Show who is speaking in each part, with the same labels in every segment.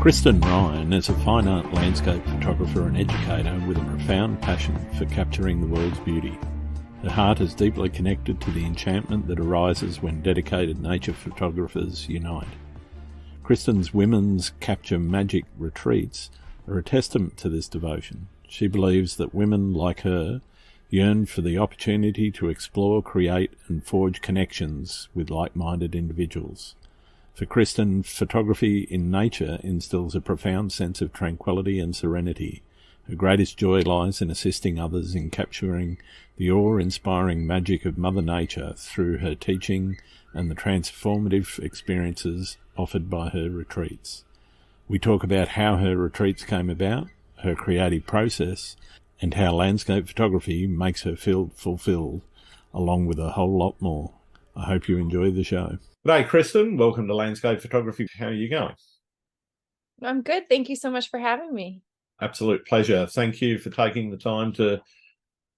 Speaker 1: Kristen Ryan is a fine art landscape photographer and educator with a profound passion for capturing the world's beauty. Her heart is deeply connected to the enchantment that arises when dedicated nature photographers unite. Kristen's Women's Capture Magic retreats are a testament to this devotion. She believes that women like her yearn for the opportunity to explore, create and forge connections with like-minded individuals. For Kristen, photography in nature instills a profound sense of tranquility and serenity. Her greatest joy lies in assisting others in capturing the awe-inspiring magic of Mother Nature through her teaching and the transformative experiences offered by her retreats. We talk about how her retreats came about, her creative process, and how landscape photography makes her feel fulfilled, along with a whole lot more. I hope you enjoy the show. G'day, Kristen. Welcome to Landscape Photography. How are you going?
Speaker 2: I'm good. Thank you so much for having me.
Speaker 1: Absolute pleasure. Thank you for taking the time to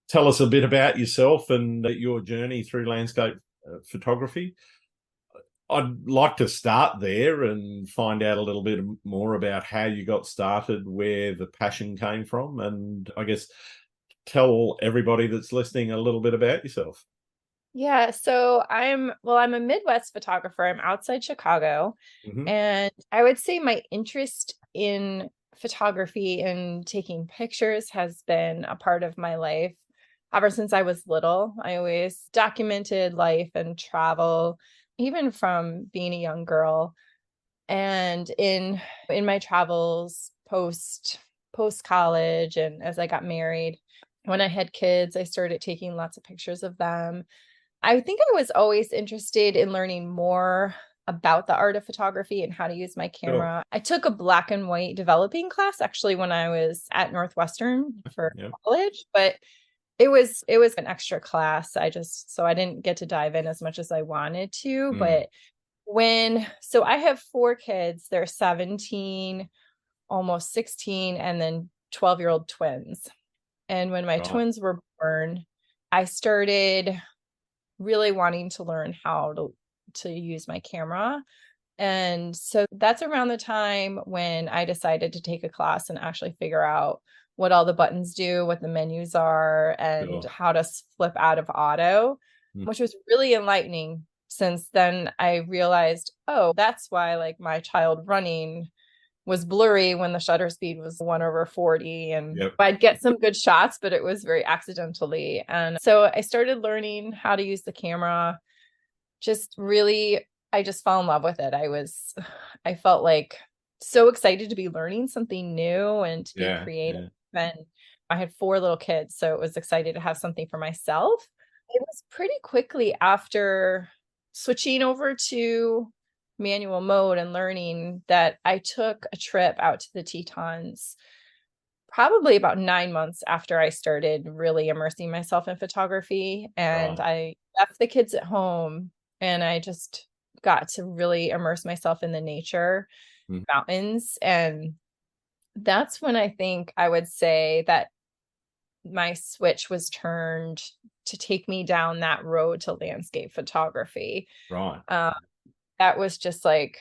Speaker 1: tell us a bit about yourself and your journey through landscape photography. I'd like to start there and find out a little bit more about how you got started, where the passion came from, and I guess tell everybody that's listening a little bit about yourself.
Speaker 2: Yeah, so I'm a Midwest photographer. I'm outside Chicago, and I would say my interest in photography and taking pictures has been a part of my life ever since I was little. I always documented life and travel, even from being a young girl. And in my travels post college and as I got married, when I had kids, I started taking lots of pictures of them. I think I was always interested in learning more about the art of photography and how to use my camera. I took a black and white developing class actually when I was at Northwestern for college, but it was an extra class. I didn't get to dive in as much as I wanted to, but so I have 4 kids. They're 17, almost 16, and then 12-year-old twins. And when my twins were born, I started really wanting to learn how to use my camera. And so that's around the time when I decided to take a class and actually figure out what all the buttons do, what the menus are, and how to flip out of auto, which was really enlightening. Since then I realized, oh, that's why like my child running was blurry when the shutter speed was 1/40, and I'd get some good shots, but it was very accidentally. And so I started learning how to use the camera. I just fell in love with it. I felt like so excited to be learning something new and to be creative. And I had 4 little kids, so it was excited to have something for myself. It was pretty quickly after switching over to manual mode and learning that I took a trip out to the Tetons probably about 9 months after I started really immersing myself in photography. And I left the kids at home and I just got to really immerse myself in the nature, mountains. And that's when I think I would say that my switch was turned to take me down that road to landscape photography. That was just like,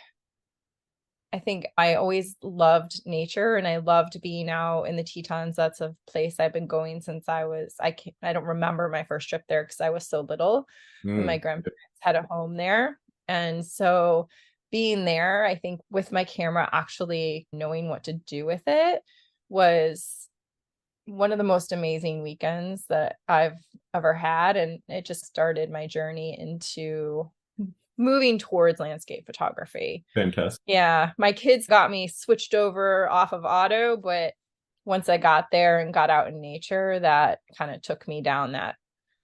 Speaker 2: I think I always loved nature and I loved being out in the Tetons. That's a place I've been going since I don't remember my first trip there because I was so little when my grandparents had a home there. And so being there, I think with my camera, actually knowing what to do with it was one of the most amazing weekends that I've ever had. And it just started my journey into moving towards landscape photography.
Speaker 1: Fantastic.
Speaker 2: Yeah, my kids got me switched over off of auto, but once I got there and got out in nature, that kind of took me down that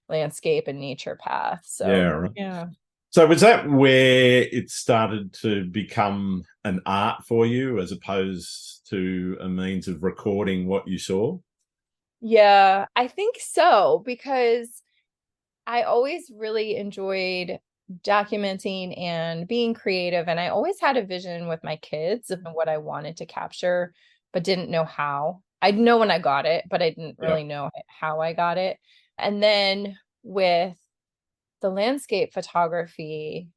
Speaker 2: landscape and nature path. So, yeah.
Speaker 1: So was that where it started to become an art for you as opposed to a means of recording what you saw?
Speaker 2: Yeah, I think so, because I always really enjoyed documenting and being creative. And I always had a vision with my kids of what I wanted to capture, but didn't know how. I'd know when I got it, but I didn't really know how I got it. And then with the landscape photography,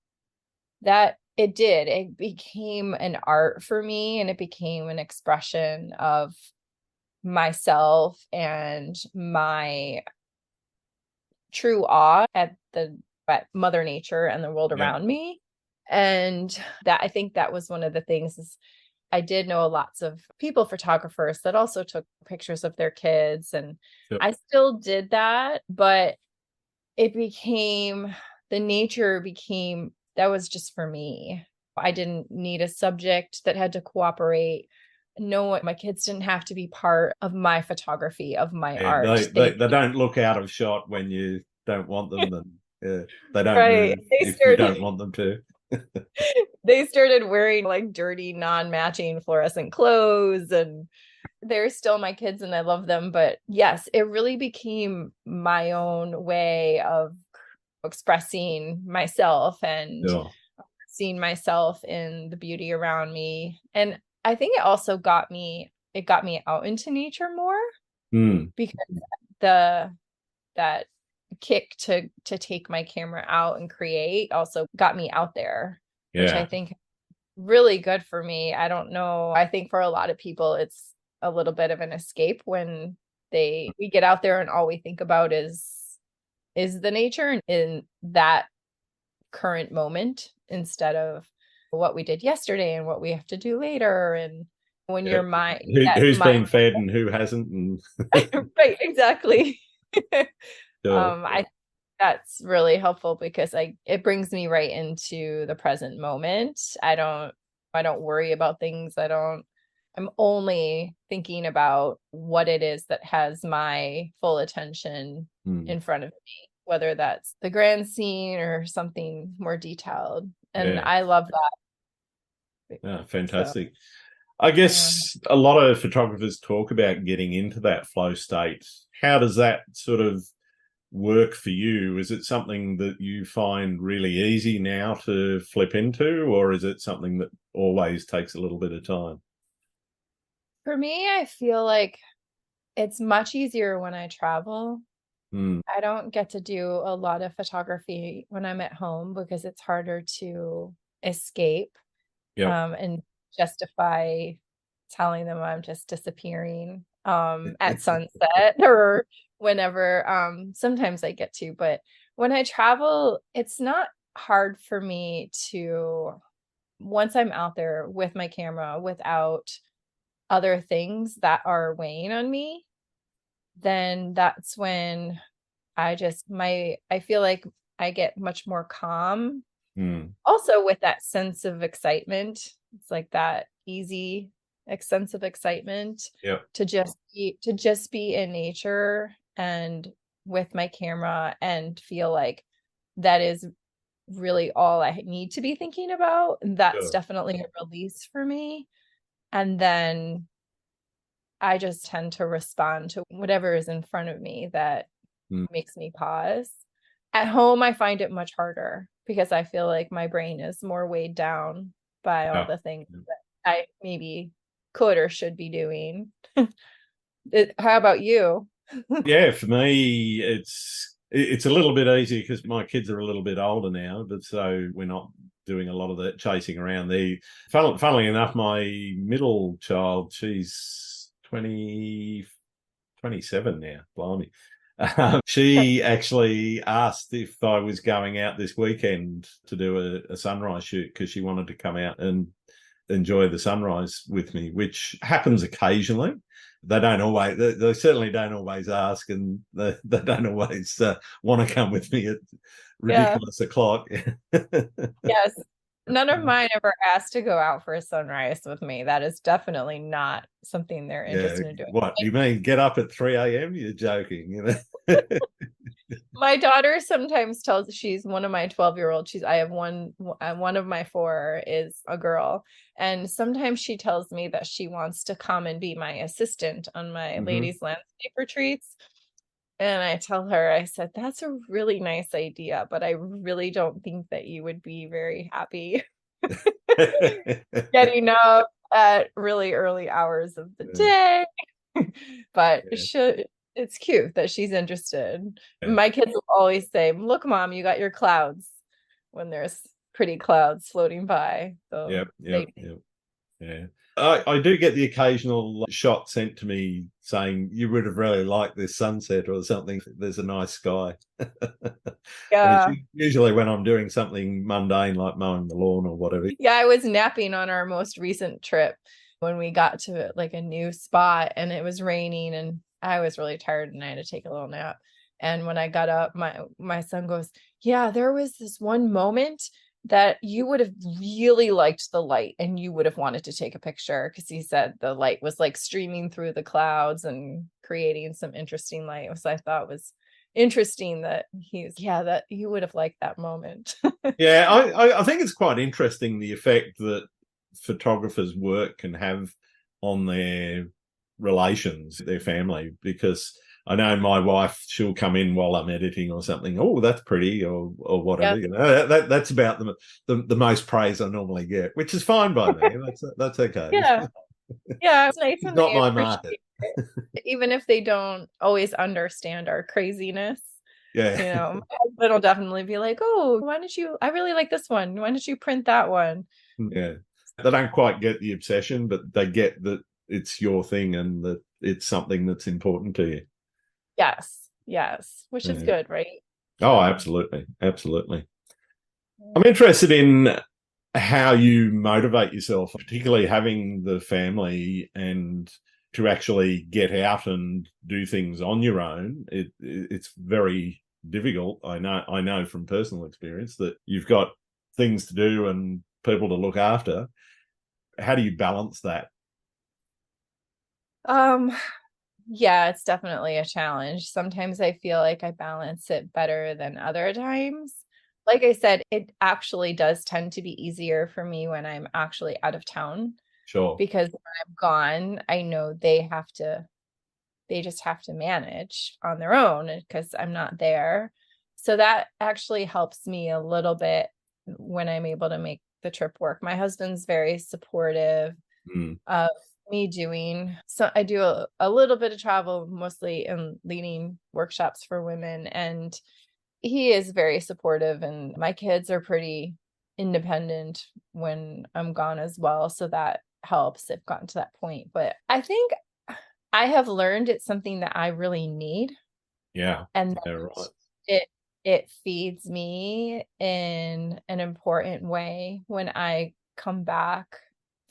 Speaker 2: that it did. It became an art for me, and it became an expression of myself and my true awe at Mother Nature and the world
Speaker 1: Yeah.
Speaker 2: around me. And that, I think that was one of the things, is I did know lots of people photographers that also took pictures of their kids, and
Speaker 1: Yep.
Speaker 2: I still did that, but it became the nature became that was just for me. I didn't need a subject that had to cooperate. No, my kids didn't have to be part of my photography, of my
Speaker 1: Yeah,
Speaker 2: art.
Speaker 1: they don't look out of shot when you don't want them, and they don't
Speaker 2: Right.
Speaker 1: move if you don't want them to.
Speaker 2: They started wearing like dirty, non-matching fluorescent clothes, and they're still my kids and I love them. But yes, it really became my own way of expressing myself and
Speaker 1: Yeah.
Speaker 2: seeing myself in the beauty around me. And I think it got me out into nature more,
Speaker 1: Mm.
Speaker 2: because the that kick to take my camera out and create also got me out there, which I
Speaker 1: Yeah.
Speaker 2: think really good for me. I don't know. I think for a lot of people, it's a little bit of an escape when we get out there and all we think about is the nature and in that current moment, instead of what we did yesterday and what we have to do later. And when
Speaker 1: Yeah.
Speaker 2: your mind,
Speaker 1: Who's been fed and who hasn't? And
Speaker 2: right, exactly.
Speaker 1: sure.
Speaker 2: I That's really helpful because it brings me right into the present moment. I don't worry about things. I'm only thinking about what it is that has my full attention
Speaker 1: Mm.
Speaker 2: in front of me, whether that's the grand scene or something more detailed. And
Speaker 1: Yeah.
Speaker 2: I love that.
Speaker 1: Yeah,
Speaker 2: So,
Speaker 1: fantastic. I
Speaker 2: yeah.
Speaker 1: guess a lot of photographers talk about getting into that flow state. How does that sort of work for you? Is it something that you find really easy now to flip into, or is it something that always takes a little bit of time?
Speaker 2: For me, I feel like it's much easier when I travel.
Speaker 1: Mm.
Speaker 2: I don't get to do a lot of photography when I'm at home because it's harder to escape,
Speaker 1: Yep.
Speaker 2: and justify telling them I'm just disappearing at sunset or whenever. Sometimes I get to, but when I travel, it's not hard for me to, once I'm out there with my camera without other things that are weighing on me, then that's when I feel like I get much more calm.
Speaker 1: Mm.
Speaker 2: Also with that sense of excitement. It's like that easy sense of excitement
Speaker 1: Yep.
Speaker 2: to just be in nature and with my camera and feel like that is really all I need to be thinking about. And that's
Speaker 1: Sure.
Speaker 2: definitely a release for me. And then I just tend to respond to whatever is in front of me that
Speaker 1: Mm.
Speaker 2: makes me pause. At home, I find it much harder because I feel like my brain is more weighed down by all
Speaker 1: Yeah.
Speaker 2: the things that I maybe could or should be doing. How about you?
Speaker 1: Yeah, for me, it's a little bit easier because my kids are a little bit older now, but so we're not doing a lot of that chasing around. Funnily enough, my middle child, she's 27 now. Blimey. She actually asked if I was going out this weekend to do a sunrise shoot because she wanted to come out and enjoy the sunrise with me, which happens occasionally. They certainly don't always ask, and they don't always want to come with me at
Speaker 2: Yeah.
Speaker 1: ridiculous o'clock.
Speaker 2: Yes. None of mine ever asked to go out for a sunrise with me. That is definitely not something they're
Speaker 1: Yeah,
Speaker 2: interested in doing.
Speaker 1: what you mean? Get up at 3 a.m.? You're joking, you know?
Speaker 2: My daughter sometimes tells she's one of my 12-year-old. I have one of my four is a girl. And sometimes she tells me that she wants to come and be my assistant on my
Speaker 1: Hmm.
Speaker 2: ladies landscape retreats. And I tell her, I said, that's a really nice idea, but I really don't think that you would be very happy getting up at really early hours of the
Speaker 1: Yeah,
Speaker 2: day. But
Speaker 1: yeah,
Speaker 2: it's cute that she's interested.
Speaker 1: yeah.
Speaker 2: My kids will always say, "Look, mom, you got your clouds," when there's pretty clouds floating by. So
Speaker 1: Yeah. I do get the occasional shot sent to me saying you would have really liked this sunset or something. There's a nice sky. And it's
Speaker 2: yeah.
Speaker 1: usually when I'm doing something mundane like mowing the lawn or whatever.
Speaker 2: Yeah, I was napping on our most recent trip when we got to like a new spot and it was raining and I was really tired and I had to take a little nap. And when I got up, my son goes, "Yeah, there was this one moment that you would have really liked the light and you would have wanted to take a picture," because he said the light was like streaming through the clouds and creating some interesting light. So I thought was interesting that that you would have liked that moment.
Speaker 1: Yeah, I think it's quite interesting the effect that photographers' work can have on their relations, their family, because I know my wife, she'll come in while I'm editing or something. Oh, that's pretty, or whatever.
Speaker 2: Yeah.
Speaker 1: You know, that's about the most praise I normally get, which is fine by me. That's okay.
Speaker 2: Yeah. Yeah. It's nice
Speaker 1: It's
Speaker 2: when
Speaker 1: not
Speaker 2: they
Speaker 1: my market.
Speaker 2: appreciate it, even if they don't always understand our craziness.
Speaker 1: Yeah.
Speaker 2: My husband will definitely be like, "Oh, I really like this one. Why don't you print that one?"
Speaker 1: Yeah. They don't quite get the obsession, but they get that it's your thing and that it's something that's important to you.
Speaker 2: Yes. Yes. Which is
Speaker 1: Yeah.
Speaker 2: good, right?
Speaker 1: Oh,
Speaker 2: So,
Speaker 1: absolutely. Absolutely. I'm interested in how you motivate yourself, particularly having the family and to actually get out and do things on your own. It's very difficult. I know from personal experience that you've got things to do and people to look after. How do you balance that?
Speaker 2: um, yeah, it's definitely a challenge. Sometimes I feel like I balance it better than other times. Like I said, it actually does tend to be easier for me when I'm actually out of town
Speaker 1: Sure.
Speaker 2: because when I'm gone, I know they just have to manage on their own because I'm not there. So that actually helps me a little bit when I'm able to make the trip work. My husband's very supportive
Speaker 1: Mm.
Speaker 2: of me doing so. I do a little bit of travel, mostly in leading workshops for women, and he is very supportive. And my kids are pretty independent when I'm gone as well. So that helps. They've gotten to that point. But I think I have learned it's something that I really need
Speaker 1: Yeah.
Speaker 2: and
Speaker 1: Yeah, right.
Speaker 2: it it feeds me in an important way when I come back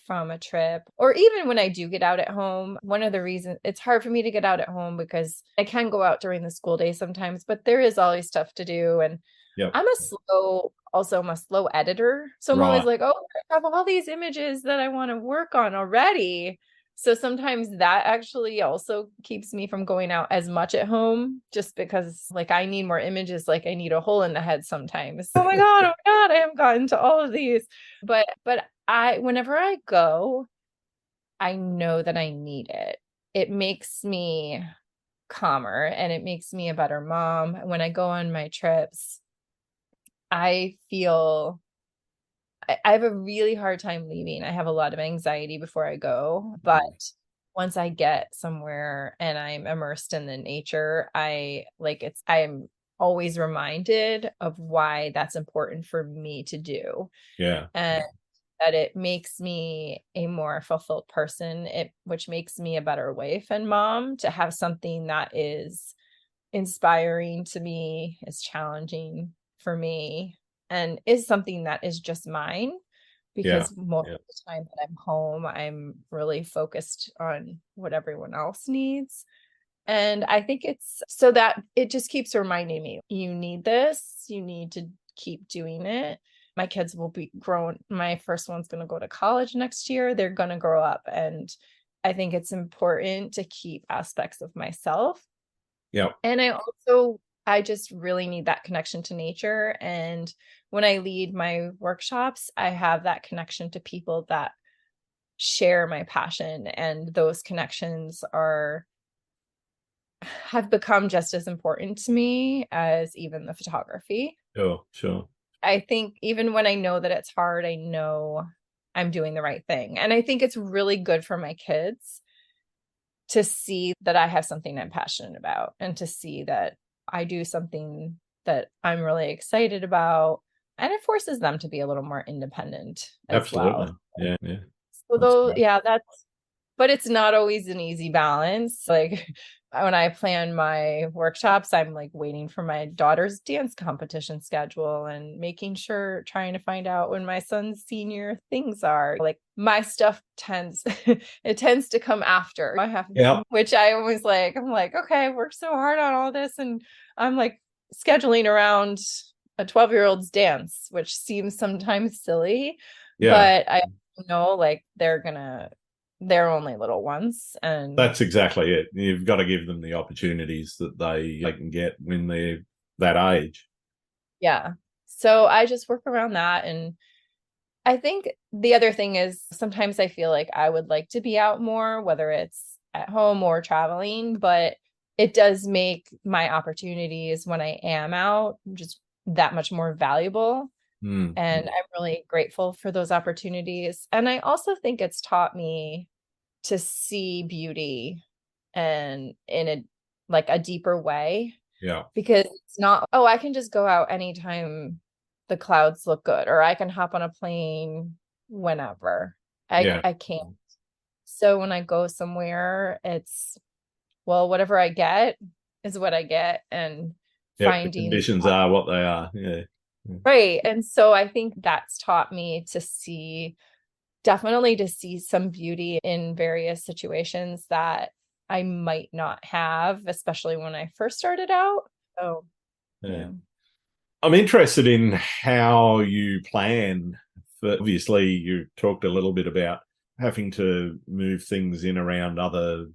Speaker 2: from a trip or even when I do get out at home. One of the reasons it's hard for me to get out at home because I can go out during the school day sometimes, but there is always stuff to do and
Speaker 1: Yep.
Speaker 2: I'm a slow editor. So I'm always
Speaker 1: Right.
Speaker 2: like, oh, I have all these images that I want to work on already. So sometimes that actually also keeps me from going out as much at home just because like I need more images, like I need a hole in the head sometimes. Oh my God, I haven't gotten to all of these. But whenever I go, I know that I need it. It makes me calmer and it makes me a better mom. When I go on my trips, I feel I have a really hard time leaving. I have a lot of anxiety before I go, but once I get somewhere and I'm immersed in the nature, I'm always reminded of why that's important for me to do.
Speaker 1: Yeah.
Speaker 2: And that it makes me a more fulfilled person, which makes me a better wife and mom to have something that is inspiring to me, is challenging for me, and is something that is just mine
Speaker 1: Yeah.
Speaker 2: because most
Speaker 1: Yeah.
Speaker 2: of the time that I'm home, I'm really focused on what everyone else needs. And I think it's so that it just keeps reminding me, you need this, you need to keep doing it. My kids will be grown. My first one's going to go to college next year. They're going to grow up. And I think it's important to keep aspects of myself.
Speaker 1: Yeah.
Speaker 2: And I just really need that connection to nature. And when I lead my workshops, I have that connection to people that share my passion. And those connections have become just as important to me as even the photography.
Speaker 1: Sure. Sure.
Speaker 2: I think even when I know that it's hard, I know I'm doing the right thing. And I think it's really good for my kids to see that I have something I'm passionate about and to see that I do something that I'm really excited about. and it forces them to be a little more independent as
Speaker 1: Absolutely.
Speaker 2: well.
Speaker 1: Yeah. Yeah.
Speaker 2: So
Speaker 1: That's
Speaker 2: though,
Speaker 1: great.
Speaker 2: yeah, but it's not always an easy balance. Like when I plan my workshops, I'm like waiting for my daughter's dance competition schedule and making sure, trying to find out when my son's senior things are. Like my stuff it tends to come after I have,
Speaker 1: Yeah.
Speaker 2: which I always like, I'm like, okay, I worked so hard on all this. And I'm like scheduling around a 12-year-old's dance, which seems sometimes silly,
Speaker 1: Yeah.
Speaker 2: but I know like they're only little ones, and
Speaker 1: That's exactly it. You've got to give them the opportunities that they can get when they're that age.
Speaker 2: yeah. So I just work around that. And I think the other thing is sometimes I feel like I would like to be out more, whether it's at home or traveling, but it does make my opportunities when I am out just that much more valuable.
Speaker 1: Mm.
Speaker 2: And I'm really grateful for those opportunities. And I also think it's taught me to see beauty and in a like a deeper way,
Speaker 1: Yeah.
Speaker 2: because it's not, oh, I can just go out anytime the clouds look good, or I can hop on a plane whenever.
Speaker 1: Yeah.
Speaker 2: I can't. So when I go somewhere, it's, well, whatever I get is what I get, and
Speaker 1: Yep. The
Speaker 2: finding
Speaker 1: conditions are what they are. Yeah.
Speaker 2: right. And so I think that's taught me to see, definitely to see some beauty in various situations that I might not have, especially when I first started out. So,
Speaker 1: Yeah.
Speaker 2: yeah.
Speaker 1: I'm interested in how you plan. Obviously, you talked a little bit about having to move things in around other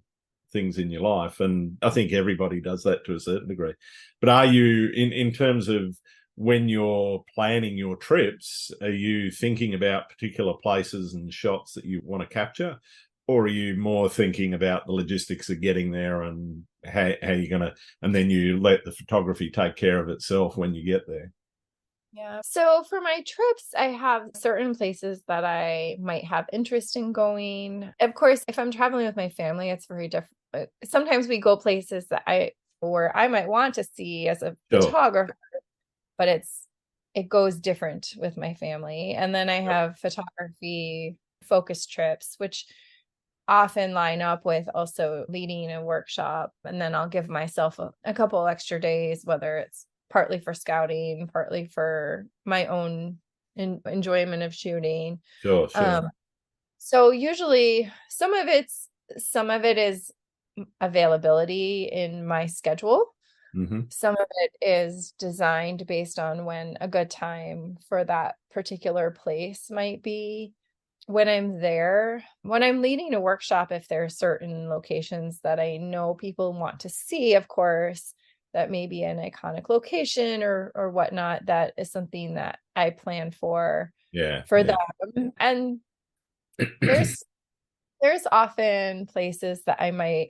Speaker 1: things in your life, and I think everybody does that to a certain degree. But are you, in terms of when you're planning your trips, are you thinking about particular places and shots that you want to capture, or are you more thinking about the logistics of getting there and how you're going to, and then you let the photography take care of itself when you get there?
Speaker 2: Yeah. So for my trips, I have certain places that I might have interest in going. Of course, if I'm traveling with my family, it's very different. Sometimes we go places that or I might want to see as a
Speaker 1: Sure.
Speaker 2: photographer, but it goes different with my family. And then I have photography focus trips, which often line up with also leading a workshop. And then I'll give myself a couple extra days, whether it's partly for scouting, partly for my own enjoyment of shooting.
Speaker 1: Sure, sure.
Speaker 2: So usually some of it is availability in my schedule.
Speaker 1: Hmm.
Speaker 2: Some of it is designed based on when a good time for that particular place might be. When I'm there, when I'm leading a workshop, if there are certain locations that I know people want to see, of course, that may be an iconic location or whatnot, that is something that I plan
Speaker 1: Yeah,
Speaker 2: for
Speaker 1: yeah.
Speaker 2: them. And there's there's often places that I might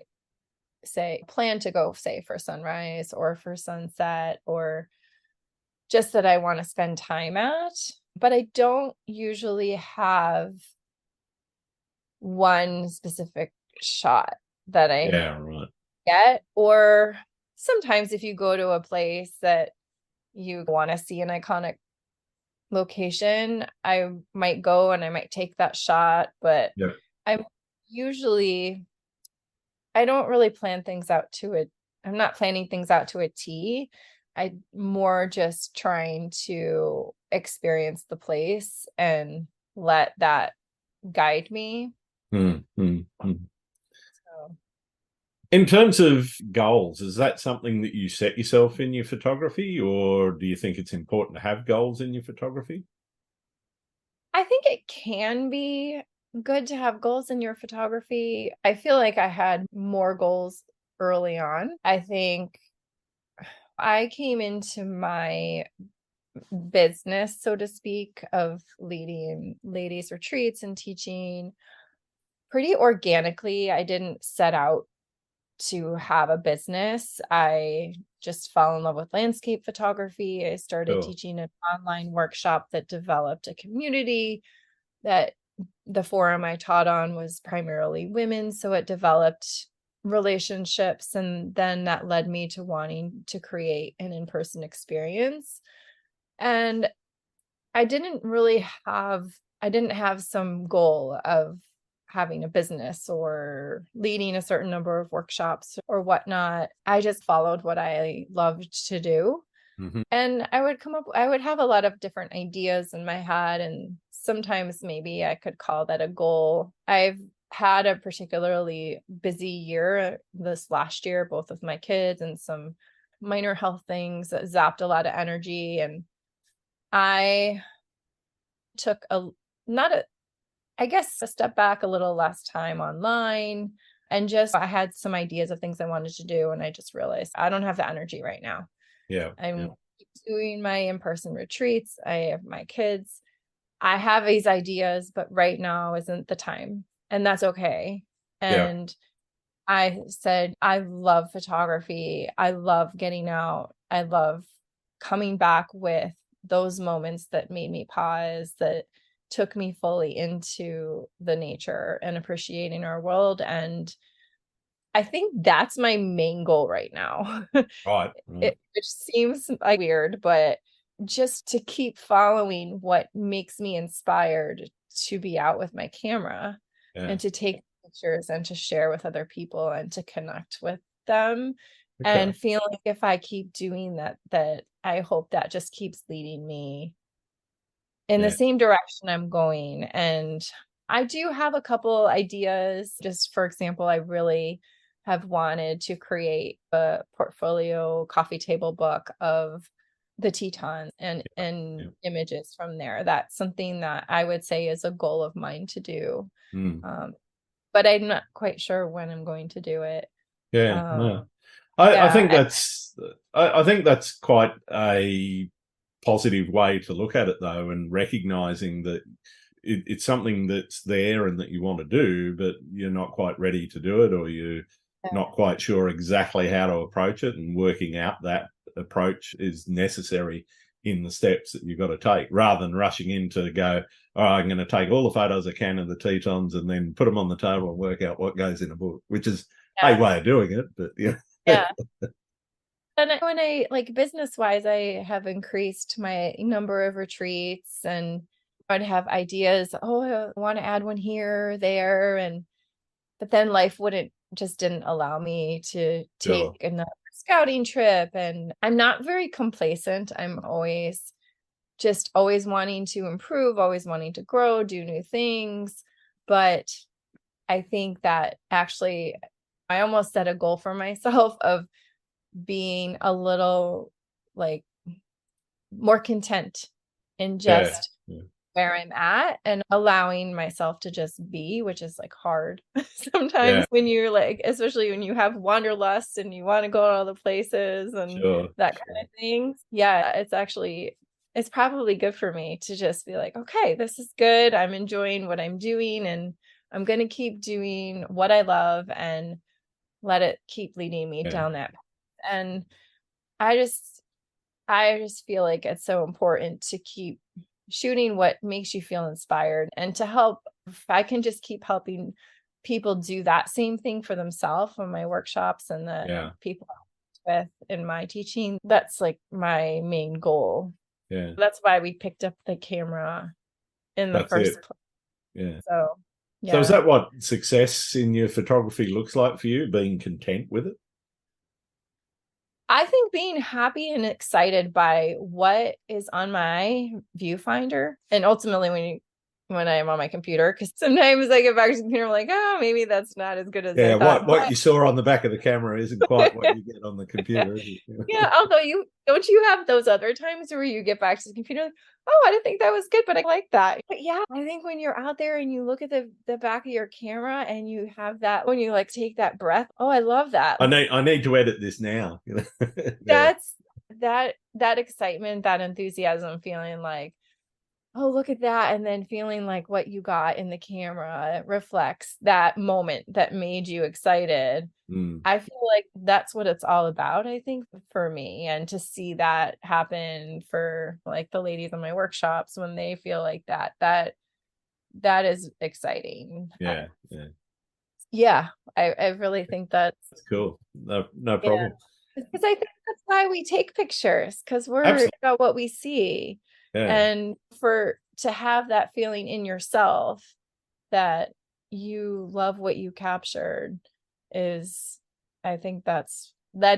Speaker 2: say plan to go, say for sunrise or for sunset, or just that I want to spend time at, but I don't usually have one specific shot that I
Speaker 1: Yeah, right.
Speaker 2: get. Or sometimes if you go to a place that you want to see an iconic location, I might go and I might take that shot, but
Speaker 1: Yep.
Speaker 2: I'm usually, I don't really plan things out to it. I'm not planning things out to a T. I'm more just trying to experience the place and let that guide me.
Speaker 1: Mm, mm, mm.
Speaker 2: So
Speaker 1: In terms of goals, is that something that you set yourself in your photography, or do you think it's important to have goals in your photography?
Speaker 2: I think it can be good to have goals in your photography. I feel like I had more goals early on. I think I came into my business, so to speak, of leading ladies retreats and teaching pretty organically. I didn't set out to have a business. I just fell in love with landscape photography. I started
Speaker 1: Sure.
Speaker 2: teaching an online workshop that developed a community. That the forum I taught on was primarily women, so it developed relationships, and then that led me to wanting to create an in-person experience. And I didn't really have, I didn't have some goal of having a business or leading a certain number of workshops or whatnot. I just followed what I loved to do.
Speaker 1: Mm-hmm.
Speaker 2: And I would have a lot of different ideas in my head. And sometimes maybe I could call that a goal. I've had a particularly busy year this last year, both with my kids and some minor health things that zapped a lot of energy. And I took not a, I guess, a step back a little less time online. And just, I had some ideas of things I wanted to do. And I just realized I don't have the energy right now.
Speaker 1: Yeah.
Speaker 2: I'm doing my in-person retreats. I have my kids. I have these ideas, but right now isn't the time. And that's okay.
Speaker 1: Yeah.
Speaker 2: And I said, I love photography. I love getting out. I love coming back with those moments that made me pause, that took me fully into the nature and appreciating our world. And I think that's my main goal right now.
Speaker 1: Right.
Speaker 2: Which seems like weird, but just to keep following what makes me inspired to be out with my camera
Speaker 1: Yeah.
Speaker 2: and to take pictures and to share with other people and to connect with them.
Speaker 1: Okay.
Speaker 2: And feel like if I keep doing that, that I hope that just keeps leading me in the
Speaker 1: Yeah.
Speaker 2: same direction I'm going. And I do have a couple ideas. Just for example, I really have wanted to create a portfolio coffee table book of the Tetons and
Speaker 1: Yeah.
Speaker 2: images from there. That's something that I would say is a goal of mine to do.
Speaker 1: Mm.
Speaker 2: But I'm not quite sure when I'm going to do it.
Speaker 1: Yeah.
Speaker 2: Um,
Speaker 1: No. I think
Speaker 2: yeah,
Speaker 1: I think that's quite a positive way to look at it, though, and recognizing that it's something that's there and that you want to do, but you're not quite ready to do it, or you're not quite sure exactly how to approach it, and working out that approach is necessary in the steps that you've got to take, rather than rushing in to go, oh, I'm going to take all the photos I can of the Tetons and then put them on the table and work out what goes in a book, which is a
Speaker 2: yeah,
Speaker 1: way of doing it, but yeah.
Speaker 2: yeah. And when I like business wise, I have increased my number of retreats and I'd have ideas. Oh, I want to add one here, there. And, but then life didn't allow me to take
Speaker 1: Sure.
Speaker 2: another scouting trip. And I'm not very complacent. I'm always wanting to improve, always wanting to grow, do new things. But I think that actually I almost set a goal for myself of being a little like more content in
Speaker 1: Yeah.
Speaker 2: just where I'm at and allowing myself to just be, which is like hard
Speaker 1: Yeah.
Speaker 2: sometimes when you're like, especially when you have wanderlust and you want to go to all the places and
Speaker 1: Sure.
Speaker 2: that kind of thing. Yeah, it's probably good for me to just be like, okay, this is good. I'm enjoying what I'm doing and I'm going to keep doing what I love and let it keep leading me
Speaker 1: Yeah.
Speaker 2: down that path. And I just I just feel like it's so important to keep shooting what makes you feel inspired and to help. If I can just keep helping people do that same thing for themselves in my workshops and the
Speaker 1: Yeah.
Speaker 2: people I'm with in my teaching, that's like my main goal.
Speaker 1: Yeah.
Speaker 2: That's why we picked up the camera in the
Speaker 1: That's it.
Speaker 2: first place.
Speaker 1: Yeah.
Speaker 2: So,
Speaker 1: So is
Speaker 2: yeah.
Speaker 1: that what success in your photography looks like for you, being content with it?
Speaker 2: I think being happy and excited by what is on my viewfinder and ultimately when I am on my computer, because sometimes I get back to the computer, I'm like, oh, maybe that's not as good as I
Speaker 1: Yeah,
Speaker 2: thought.
Speaker 1: what you saw on the back of the camera isn't quite what you get on the
Speaker 2: Yeah.
Speaker 1: computer, is it?
Speaker 2: Yeah, although you don't you have those other times where you get back to the computer, like, oh, I didn't think that was good, but I like that. But yeah, I think when you're out there and you look at the back of your camera and you have that when you like take that breath, oh, I love that.
Speaker 1: I need to edit this now. Yeah.
Speaker 2: That's that excitement, that enthusiasm, feeling like, oh, look at that. And then feeling like what you got in the camera reflects that moment that made you excited.
Speaker 1: Mm.
Speaker 2: I feel like that's what it's all about, I think, for me. And to see that happen for like the ladies in my workshops when they feel like that is exciting.
Speaker 1: Yeah. Yeah.
Speaker 2: Yeah, I really think that's,
Speaker 1: That's cool. No
Speaker 2: yeah.
Speaker 1: problem.
Speaker 2: Because I think that's why we take pictures, because we're
Speaker 1: Absolutely.
Speaker 2: about what we see.
Speaker 1: Yeah.
Speaker 2: And to have that feeling in yourself that you love what you captured is, I think that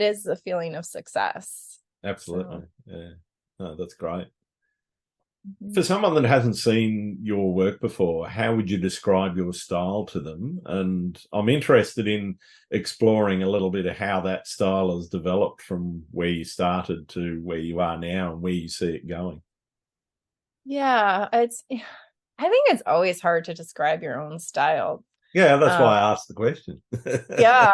Speaker 2: is the feeling of success.
Speaker 1: Absolutely.
Speaker 2: So,
Speaker 1: Yeah. No, that's great.
Speaker 2: mhm.
Speaker 1: For someone that hasn't seen your work before, how would you describe your style to them? And I'm interested in exploring a little bit of how that style has developed from where you started to where you are now and where you see it going.
Speaker 2: Yeah, I think it's always hard to describe your own style.
Speaker 1: Yeah, that's
Speaker 2: Um,
Speaker 1: why I asked the question.
Speaker 2: yeah,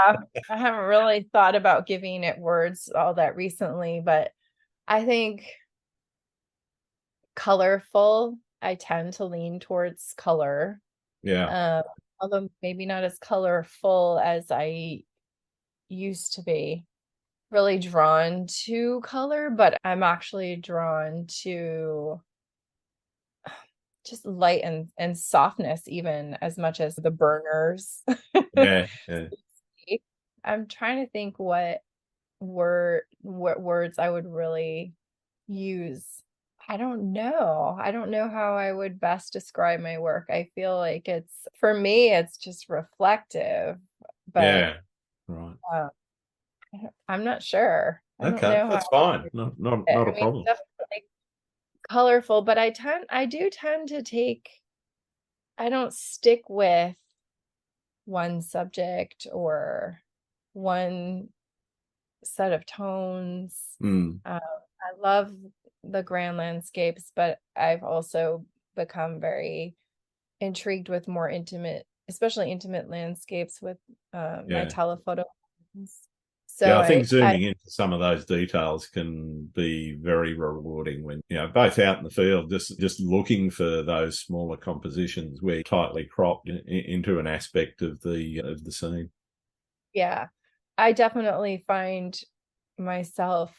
Speaker 2: I haven't really thought about giving it words all that recently, but I think colorful, I tend to lean towards color.
Speaker 1: Yeah,
Speaker 2: Um, Although maybe not as colorful as I used to be. Really drawn to color, but I'm actually drawn to just light and softness even as much as the burners.
Speaker 1: yeah, yeah.
Speaker 2: I'm trying to think what words I would really use. I don't know how I would best describe my work. I feel like for me it's just reflective, but
Speaker 1: Yeah. Right.
Speaker 2: uh, I'm not sure. I don't
Speaker 1: Okay,
Speaker 2: know how
Speaker 1: that's fine. Not a
Speaker 2: I mean,
Speaker 1: problem.
Speaker 2: definitely colorful, but I do tend to I don't stick with one subject or one set of tones.
Speaker 1: Mm,
Speaker 2: I love the grand landscapes, but I've also become very intrigued with more intimate, especially intimate landscapes with my
Speaker 1: yeah.
Speaker 2: telephoto lens.
Speaker 1: Yeah,
Speaker 2: So
Speaker 1: I think
Speaker 2: I
Speaker 1: zooming into some of those details can be very rewarding when, both out in the field, just looking for those smaller compositions where tightly cropped into an aspect of the scene.
Speaker 2: yeah, I definitely find myself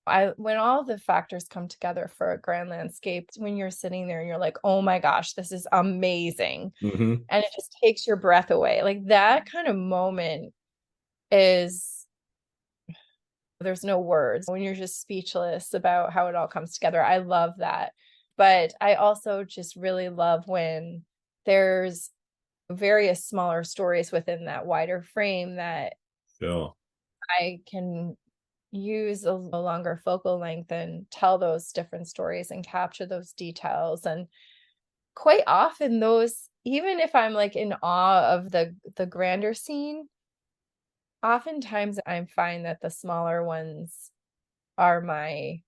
Speaker 2: I when all the factors come together for a grand landscape, when you're sitting there and you're like, "Oh my gosh, this is amazing."
Speaker 1: Hmm.
Speaker 2: And it just takes your breath away. Like that kind of moment is there's no words when you're just speechless about how it all comes together. I love that. But I also just really love when there's various smaller stories within that wider frame that
Speaker 1: Sure.
Speaker 2: I can use a longer focal length and tell those different stories and capture those details. And quite often those, even if I'm like in awe of the grander scene, oftentimes I find that the smaller ones are my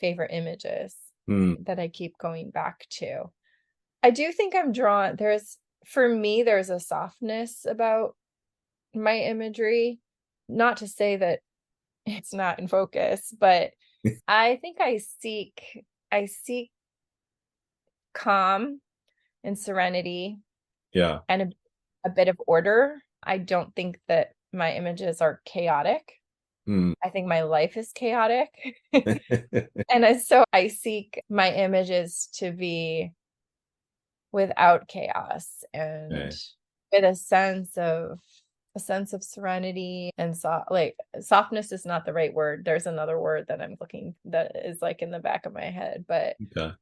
Speaker 2: favorite images
Speaker 1: Mm,
Speaker 2: that I keep going back to. I do think I'm drawn, for me, there's a softness about my imagery. Not to say that it's not in focus, but I think I seek calm and serenity
Speaker 1: yeah.
Speaker 2: and a bit of order. I don't think that my images are chaotic.
Speaker 1: Mm.
Speaker 2: I think my life is chaotic. So I seek my images to be without chaos and
Speaker 1: Yeah.
Speaker 2: with a sense of serenity and softness is not the right word. There's another word that I'm looking that is like in the back of my head, but
Speaker 1: Okay.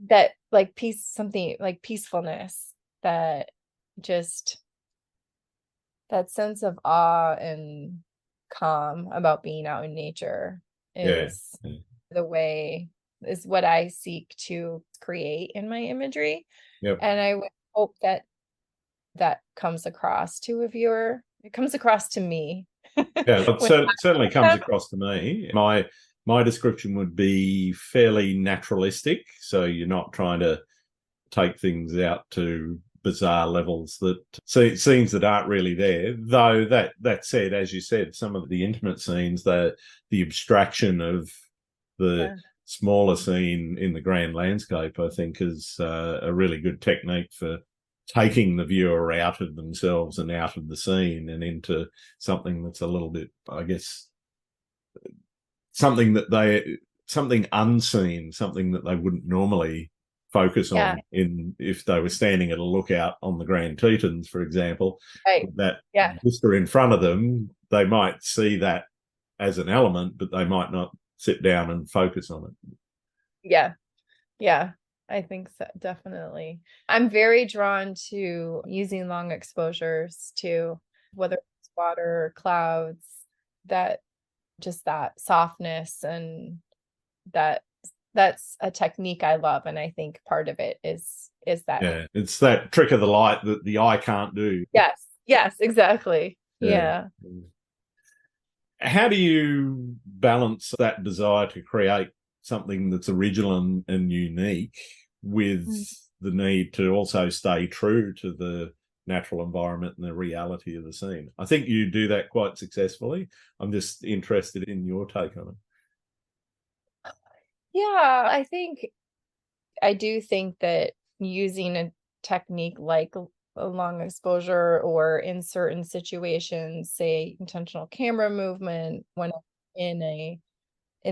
Speaker 2: that like peace, something like peacefulness, that just that sense of awe and calm about being out in nature
Speaker 1: Yeah.
Speaker 2: is
Speaker 1: Yeah.
Speaker 2: the way is what I seek to create in my imagery.
Speaker 1: Yep.
Speaker 2: And I would hope that that comes across to a viewer. It comes across to me.
Speaker 1: Yeah, it
Speaker 2: When
Speaker 1: certainly comes across to me. My description would be fairly naturalistic, so you're not trying to take things out to bizarre levels that scenes that aren't really there. Though that said, as you said, some of the intimate scenes, the abstraction of the
Speaker 2: yeah,
Speaker 1: smaller scene in the grand landscape, I think, is a really good technique for taking the viewer out of themselves and out of the scene and into something that's a little bit, I guess, something that something unseen, something that they wouldn't normally focus
Speaker 2: yeah,
Speaker 1: on in if they were standing at a lookout on the Grand Tetons, for example,
Speaker 2: right,
Speaker 1: that
Speaker 2: yeah,
Speaker 1: vista in front of them, they might see that as an element, but they might not sit down and focus on it.
Speaker 2: Yeah. Yeah. I think so, definitely. I'm very drawn to using long exposures to whether it's water or clouds, that just that softness, and that that's a technique I love. And I think part of it is that.
Speaker 1: Yeah, it's that trick of the light that the eye can't do.
Speaker 2: Yes. Yes, exactly.
Speaker 1: Yeah.
Speaker 2: Yeah.
Speaker 1: How do you balance that desire to create something that's original and unique with
Speaker 2: Mm.
Speaker 1: the need to also stay true to the natural environment and the reality of the scene? I think you do that quite successfully. I'm just interested in your take on
Speaker 2: Yeah, I do think that using a technique like a long exposure, or in certain situations, say intentional camera movement, when I'm in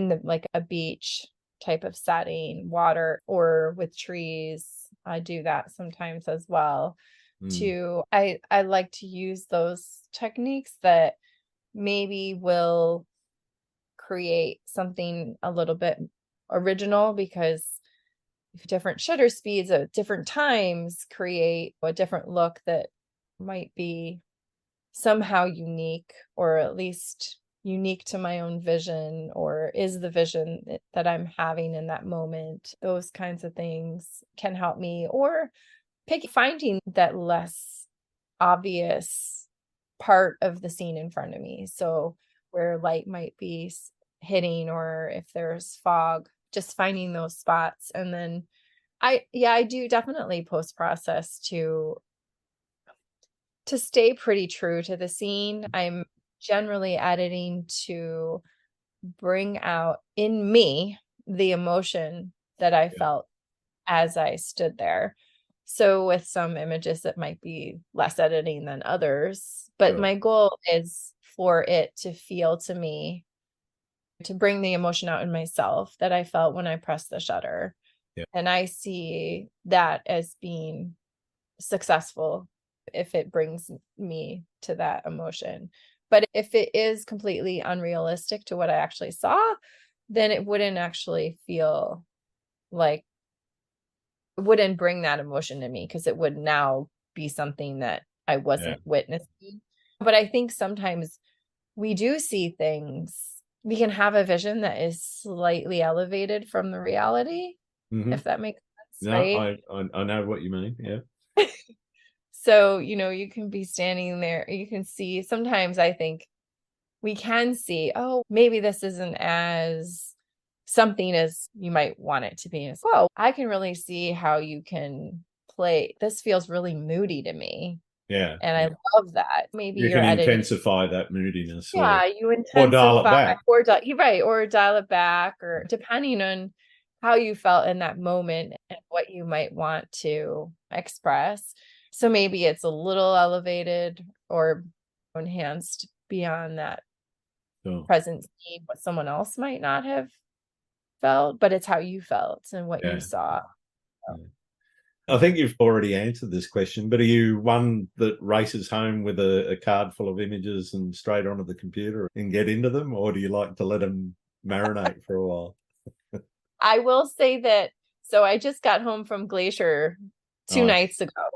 Speaker 2: the like a beach type of setting, water, or with trees, I do that sometimes as well.
Speaker 1: it.
Speaker 2: I like to use those techniques that maybe will create something a little bit original, because different shutter speeds at different times create a different look that might be somehow unique, or at least unique to my own vision, or is the vision that I'm having in that moment. Those kinds of things can help me, or finding that less obvious part of the scene in front of me. So where light might be hitting, or if there's fog, just finding those spots. And then I do definitely post process to stay pretty true to the scene. I'm generally editing to bring out in me the emotion that I
Speaker 1: Yeah,
Speaker 2: felt as I stood there. So with some images that might be less editing than others, but
Speaker 1: sure.
Speaker 2: my goal is for it to feel to me, to bring the emotion out in myself that I felt when I pressed the shutter.
Speaker 1: Yeah.
Speaker 2: And I see that as being successful if it brings me to that emotion. But if it is completely unrealistic to what I actually saw, then it wouldn't actually feel like, it wouldn't bring that emotion to me, because it would now be something that I
Speaker 1: Yeah.
Speaker 2: wasn't witnessing. But I think sometimes we do see things, we can have a vision that is slightly elevated from the reality,
Speaker 1: Hmm.
Speaker 2: if that makes sense,
Speaker 1: No,
Speaker 2: right?
Speaker 1: I know what you mean. Yeah.
Speaker 2: So, you can be standing there, you can see, sometimes I think we can see, oh, maybe this isn't as something as you might want it to be. As well, I can really see how you can play. This feels really moody to me.
Speaker 1: Yeah.
Speaker 2: And I
Speaker 1: Yeah.
Speaker 2: love that. Maybe
Speaker 1: You
Speaker 2: you're
Speaker 1: can
Speaker 2: editing.
Speaker 1: intensify that moodiness
Speaker 2: Yeah, you
Speaker 1: or dial it
Speaker 2: intensify,
Speaker 1: back.
Speaker 2: or you're right, or dial it back, or depending on how you felt in that moment and what you might want to express. So maybe it's a little elevated or enhanced beyond that
Speaker 1: Sure.
Speaker 2: present scene, what someone else might not have felt, but it's how you felt and what you
Speaker 1: Yeah.
Speaker 2: saw.
Speaker 1: Yeah. I think you've already answered this question, but are you one that races home with a card full of images and straight onto the computer and get into them, or do you like to let them marinate for a while?
Speaker 2: I will say that, so I just got home from Glacier 2
Speaker 1: Nice.
Speaker 2: nights ago.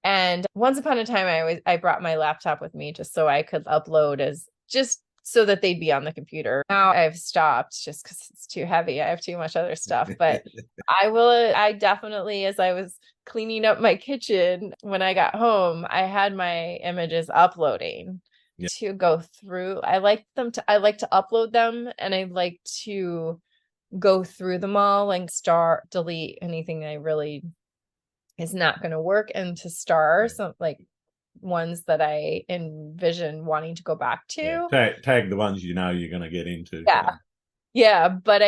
Speaker 2: And once upon a time, I brought my laptop with me just so I could upload, as just so that they'd be on the computer. Now I've stopped just because it's too heavy. I have too much other stuff. But I definitely, as I was cleaning up my kitchen when I got home, I had my images uploading
Speaker 1: Yeah.
Speaker 2: to go through. I like to upload them, and I like to go through them all and delete anything that I really is not going to work, and to star some like ones that I envision wanting to go back
Speaker 1: Yeah.
Speaker 2: to.
Speaker 1: Tag the ones you know you're going to get into.
Speaker 2: Yeah. Yeah. But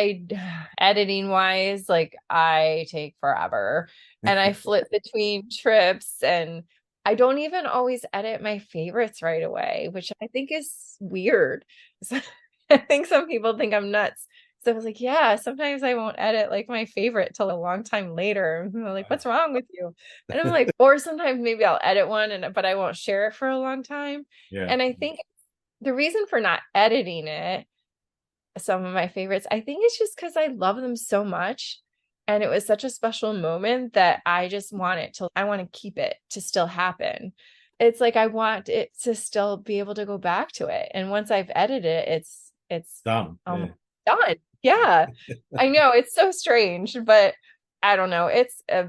Speaker 2: editing wise, like I take forever, and I flip between trips, and I don't even always edit my favorites right away, which I think is weird. So, I think some people think I'm nuts. So I was like, yeah, sometimes I won't edit like my favorite till a long time later. And they're like, what's wrong with you? And I'm like, or sometimes maybe I'll edit one but I won't share it for a long time.
Speaker 1: Yeah.
Speaker 2: And I think the reason for not editing it, some of my favorites, I think it's just because I love them so much And it was such a special moment that I just want I want to keep it to still happen. It's like I want it to still be able to go back to it. And once I've edited it, it's
Speaker 1: Done. Yeah.
Speaker 2: almost done. Yeah. I know it's so strange, but I don't know. It's a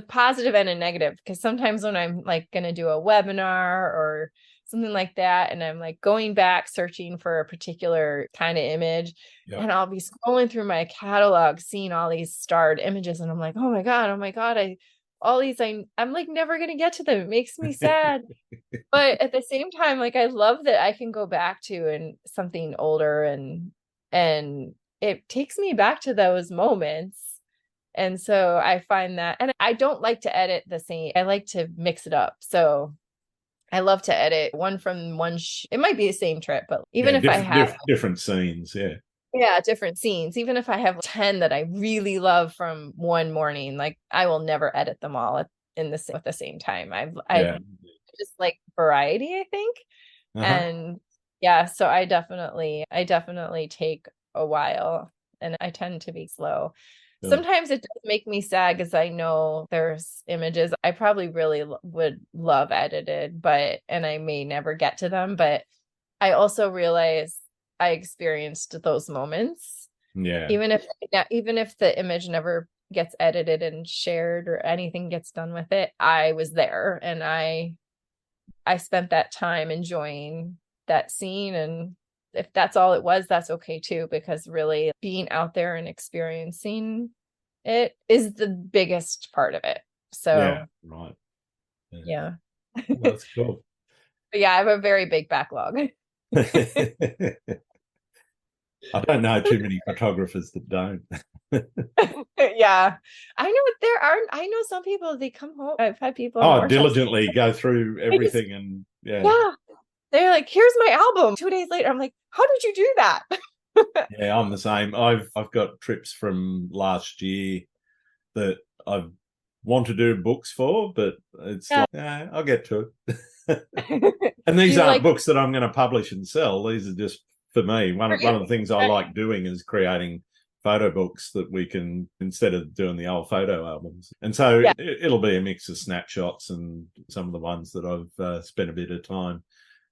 Speaker 2: positive and a negative, because sometimes when I'm like going to do a webinar or something like that, and I'm like going back searching for a particular kind of image,
Speaker 1: Yep.
Speaker 2: and I'll be scrolling through my catalog, seeing all these starred images, and I'm like, oh my God, I'm like never going to get to them. It makes me sad. But at the same time, like I love that I can go back to and something older, and it takes me back to those moments. And so I find that, and I don't like to edit the same. I like to mix it up. So I love to edit one from it might be the same trip, but even if I have
Speaker 1: different scenes,
Speaker 2: different scenes, even if I have 10 that I really love from one morning, like I will never edit them all at the same time. I just like variety, I think. And yeah, so I definitely take a while, and I tend to be slow. Sometimes it does make me sad because I know there's images I probably really would love edited, and I may never get to them. But I also realize I experienced those moments.
Speaker 1: Yeah.
Speaker 2: Even if the image never gets edited and shared or anything gets done with it, I was there, and I spent that time enjoying that scene. And if that's all it was, that's okay too, because really being out there and experiencing it is the biggest part of it. So
Speaker 1: yeah, right.
Speaker 2: Yeah.
Speaker 1: Well, that's cool.
Speaker 2: But yeah, I have a very big backlog.
Speaker 1: I don't know too many photographers that don't.
Speaker 2: Yeah. I know some people, they come home. I've had people
Speaker 1: diligently go through everything, and
Speaker 2: yeah. They're like, here's my album. 2 days later, I'm like, how did you do that?
Speaker 1: Yeah, I'm the same. I've got trips from last year that I want to do books for, but it's like, I'll get to it. And these aren't books that I'm going to publish and sell. These are just for me. One of the things I like doing is creating photo books that we can, instead of doing the old photo albums. And so it'll be a mix of snapshots and some of the ones that I've spent a bit of time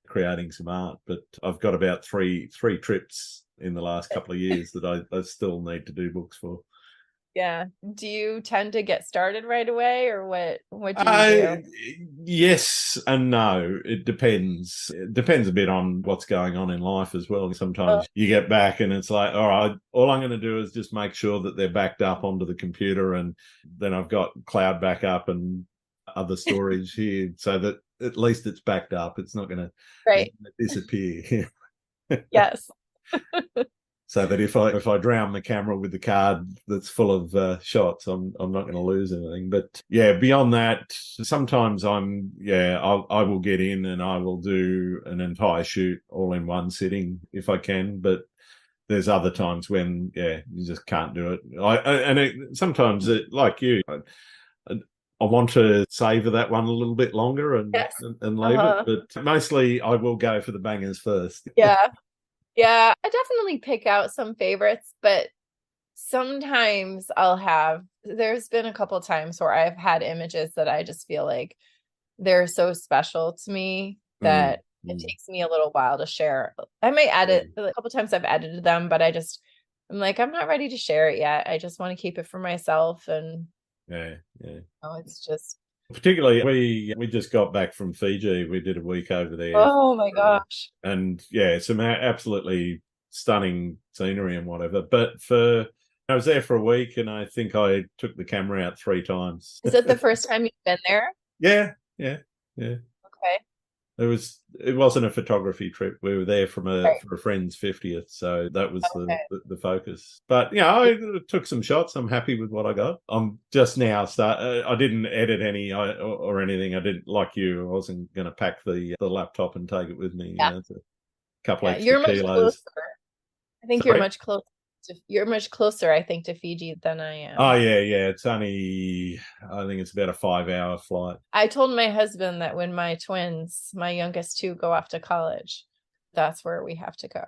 Speaker 1: creating some art. But I've got about three trips in the last couple of years that I still need to do books for.
Speaker 2: Yeah. Do you tend to get started right away, or what do you do?
Speaker 1: Yes and no. It depends. It depends a bit on what's going on in life as well. Sometimes you get back and it's like, all right, all I'm going to do is just make sure that they're backed up onto the computer, and then I've got cloud backup and other storage here, so that at least it's backed up. It's not going to disappear.
Speaker 2: Yes.
Speaker 1: So that if I drown the camera with the card that's full of shots, I'm not going to lose anything. But yeah, beyond that, sometimes I will get in and I will do an entire shoot all in one sitting if I can. But there's other times when you just can't do it. Sometimes like you, I want to savor that one a little bit longer and leave it. But mostly I will go for the bangers first.
Speaker 2: Yeah. Yeah, I definitely pick out some favorites, but sometimes there's been a couple times where I've had images that I just feel like they're so special to me that it takes me a little while to share. I may edit a couple times, I've edited them, but I'm like, I'm not ready to share it yet. I just want to keep it for myself. And it's just,
Speaker 1: particularly we just got back from Fiji. We did a week over there.
Speaker 2: Oh my gosh.
Speaker 1: And some absolutely stunning scenery and whatever. But I was there for a week, and I think I took the camera out 3 times.
Speaker 2: Is it the first time you've been there?
Speaker 1: Yeah.
Speaker 2: Okay.
Speaker 1: It wasn't a photography trip. We were there for a friend's 50th, so that was the focus. But I took some shots. I'm happy with what I got. I'm just now I didn't edit any or anything. I didn't, like you, I wasn't going to pack the laptop and take it with me. It's a couple extra kilos.
Speaker 2: I think you're much closer. You're much closer, I think, to Fiji than I am.
Speaker 1: Oh, yeah. It's only, I think it's about a 5-hour flight.
Speaker 2: I told my husband that when my youngest 2 go off to college, that's where we have to go.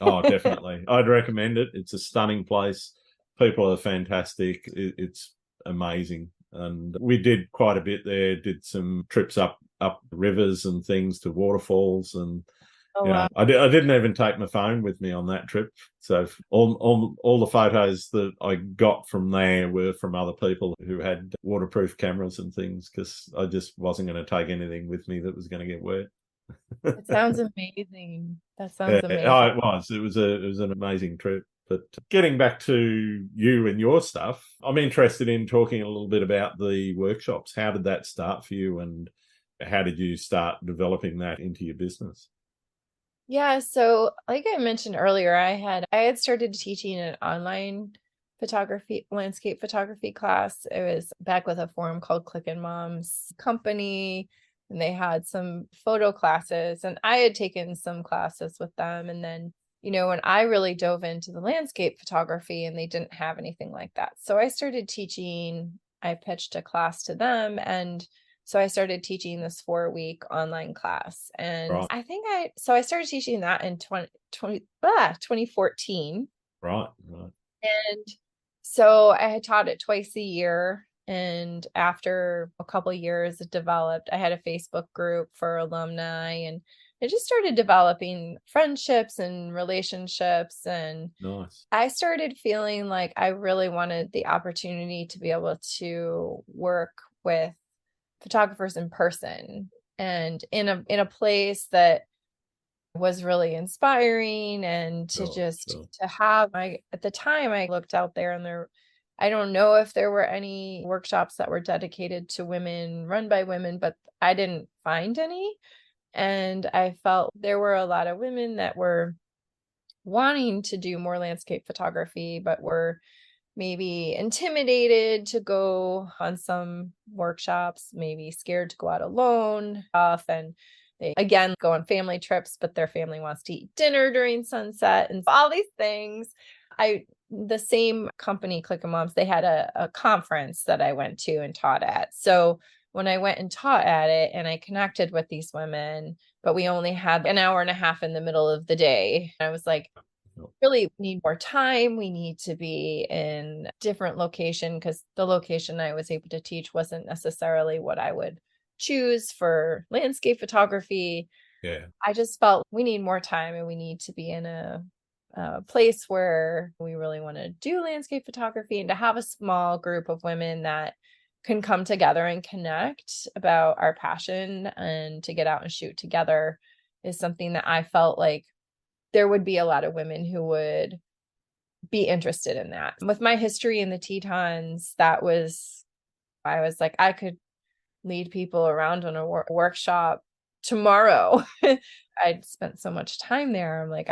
Speaker 1: Oh, definitely. I'd recommend it. It's a stunning place. People are fantastic. It's amazing. And we did quite a bit there, did some trips up rivers and things to waterfalls. And
Speaker 2: Oh, wow.
Speaker 1: I didn't even take my phone with me on that trip. So all the photos that I got from there were from other people who had waterproof cameras and things, because I just wasn't going to take anything with me that was going to get wet.
Speaker 2: It sounds amazing. That
Speaker 1: Yeah,
Speaker 2: sounds
Speaker 1: oh,
Speaker 2: amazing.
Speaker 1: it was. It was an amazing trip. But getting back to you and your stuff, I'm interested in talking a little bit about the workshops. How did that start for you, and how did you start developing that into your business?
Speaker 2: Yeah, so like I mentioned earlier, I had started teaching an online landscape photography class. It was back with a forum called Click and Mom's company, and they had some photo classes, and I had taken some classes with them. And then, when I really dove into the landscape photography, and they didn't have anything like that. So I started teaching, I pitched a class to them, and so I started teaching this 4-week online class. And
Speaker 1: Right,
Speaker 2: I started teaching that in 2014.
Speaker 1: right, right.
Speaker 2: And so I had taught it twice a year. And after a couple of years, it developed. I had a Facebook group for alumni, and it just started developing friendships and relationships. And
Speaker 1: Nice.
Speaker 2: I started feeling like I really wanted the opportunity to be able to work with photographers in person and in a place that was really inspiring, and to
Speaker 1: Sure,
Speaker 2: just
Speaker 1: sure.
Speaker 2: to have my at the time I looked out there, and I don't know if there were any workshops that were dedicated to women, run by women, but I didn't find any. And I felt there were a lot of women that were wanting to do more landscape photography, but were maybe intimidated to go on some workshops, maybe scared to go out alone, and they again go on family trips, but their family wants to eat dinner during sunset and all these things. The same company, Click and Moms, they had a conference that I went to and taught at. So when I went and taught at it, and I connected with these women, but we only had an hour and a half in the middle of the day, I was like, really need more time. We need to be in different location, because the location I was able to teach wasn't necessarily what I would choose for landscape photography.
Speaker 1: Yeah,
Speaker 2: I just felt we need more time, and we need to be in a place where we really want to do landscape photography, and to have a small group of women that can come together and connect about our passion and to get out and shoot together is something that I felt like there would be a lot of women who would be interested in that. With my history in the Tetons, I was like, I could lead people around on a workshop tomorrow. I'd spent so much time there. I'm like,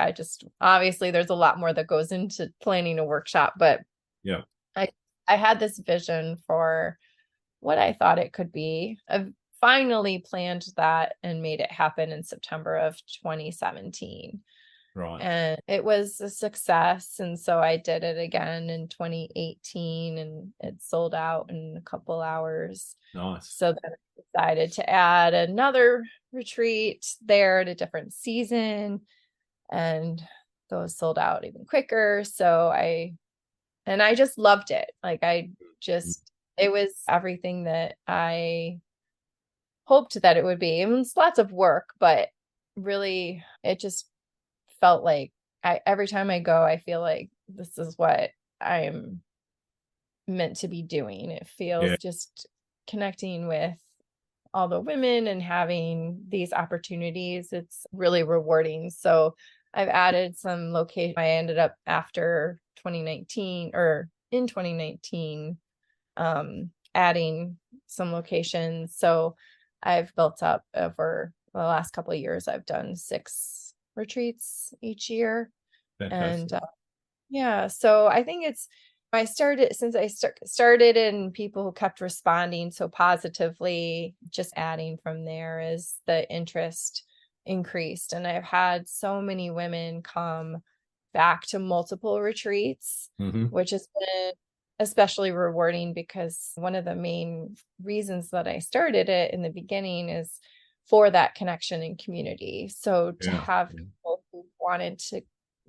Speaker 2: obviously there's a lot more that goes into planning a workshop, but
Speaker 1: yeah,
Speaker 2: I, I had this vision for what I thought it could be. I've finally planned that and made it happen in September of 2017.
Speaker 1: right.
Speaker 2: And it was a success. And so I did it again in 2018, and it sold out in a couple hours.
Speaker 1: Nice.
Speaker 2: So then I decided to add another retreat there at a different season, and those sold out even quicker. I just loved it. It was everything that I hoped that it would be. It was lots of work, but really it just felt like every time I go, I feel like this is what I'm meant to be doing. It
Speaker 1: Yeah,
Speaker 2: feels just connecting with all the women and having these opportunities. It's really rewarding. So I've added some location. I ended up after 2019 or in 2019, adding some locations. So I've built up over the last couple of years. I've done 6 retreats each year. And
Speaker 1: fantastic.
Speaker 2: yeah, so I think it's I started since I started, and people who kept responding so positively, just adding from there as the interest increased. And I've had so many women come back to multiple retreats,
Speaker 1: Hmm.
Speaker 2: which has been especially rewarding, because one of the main reasons that I started it in the beginning is for that connection and community. So to
Speaker 1: Yeah,
Speaker 2: have
Speaker 1: yeah.
Speaker 2: people who wanted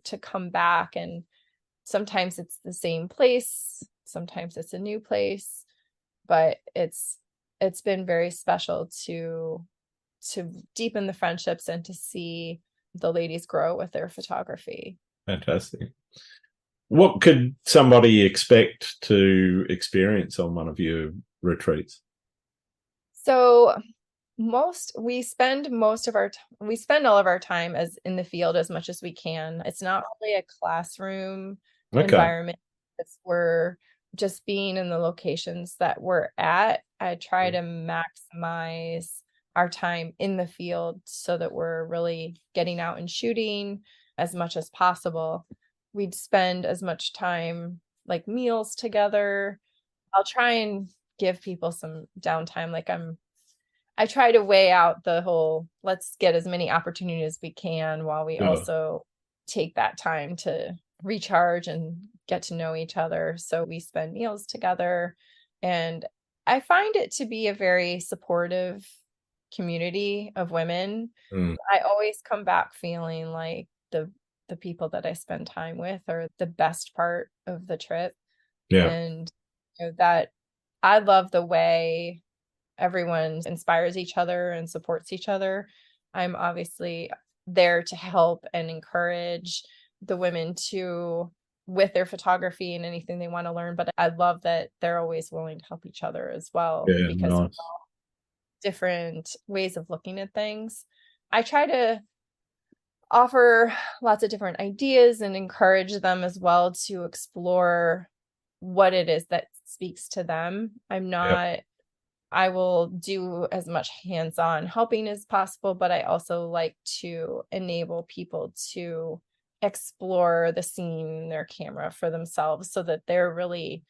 Speaker 2: to come back and sometimes it's the same place, sometimes it's a new place, but it's been very special to deepen the friendships and to see the ladies grow with their photography.
Speaker 1: Fantastic. What could somebody expect to experience on one of your retreats?
Speaker 2: So we spend all of our time as in the field as much as we can. It's not really a classroom environment. We're just being in the locations that we're at. I try to maximize our time in the field so that we're really getting out and shooting as much as possible. We'd spend as much time like meals together. I'll try and give people some downtime. I try to weigh out the whole, let's get as many opportunities as we can while we also take that time to recharge and get to know each other. So we spend meals together, and I find it to be a very supportive community of women. I always come back feeling like the people that I spend time with are the best part of the trip. And that I love the way everyone inspires each other and supports each other. I'm obviously there to help and encourage the women with their photography and anything they want to learn, but I love that they're always willing to help each other as well, because we're all different ways of looking at things. I try to offer lots of different ideas and encourage them as well to explore what it is that speaks to them. I will do as much hands-on helping as possible, but I also like to enable people to explore the scene, their camera for themselves, so that they're really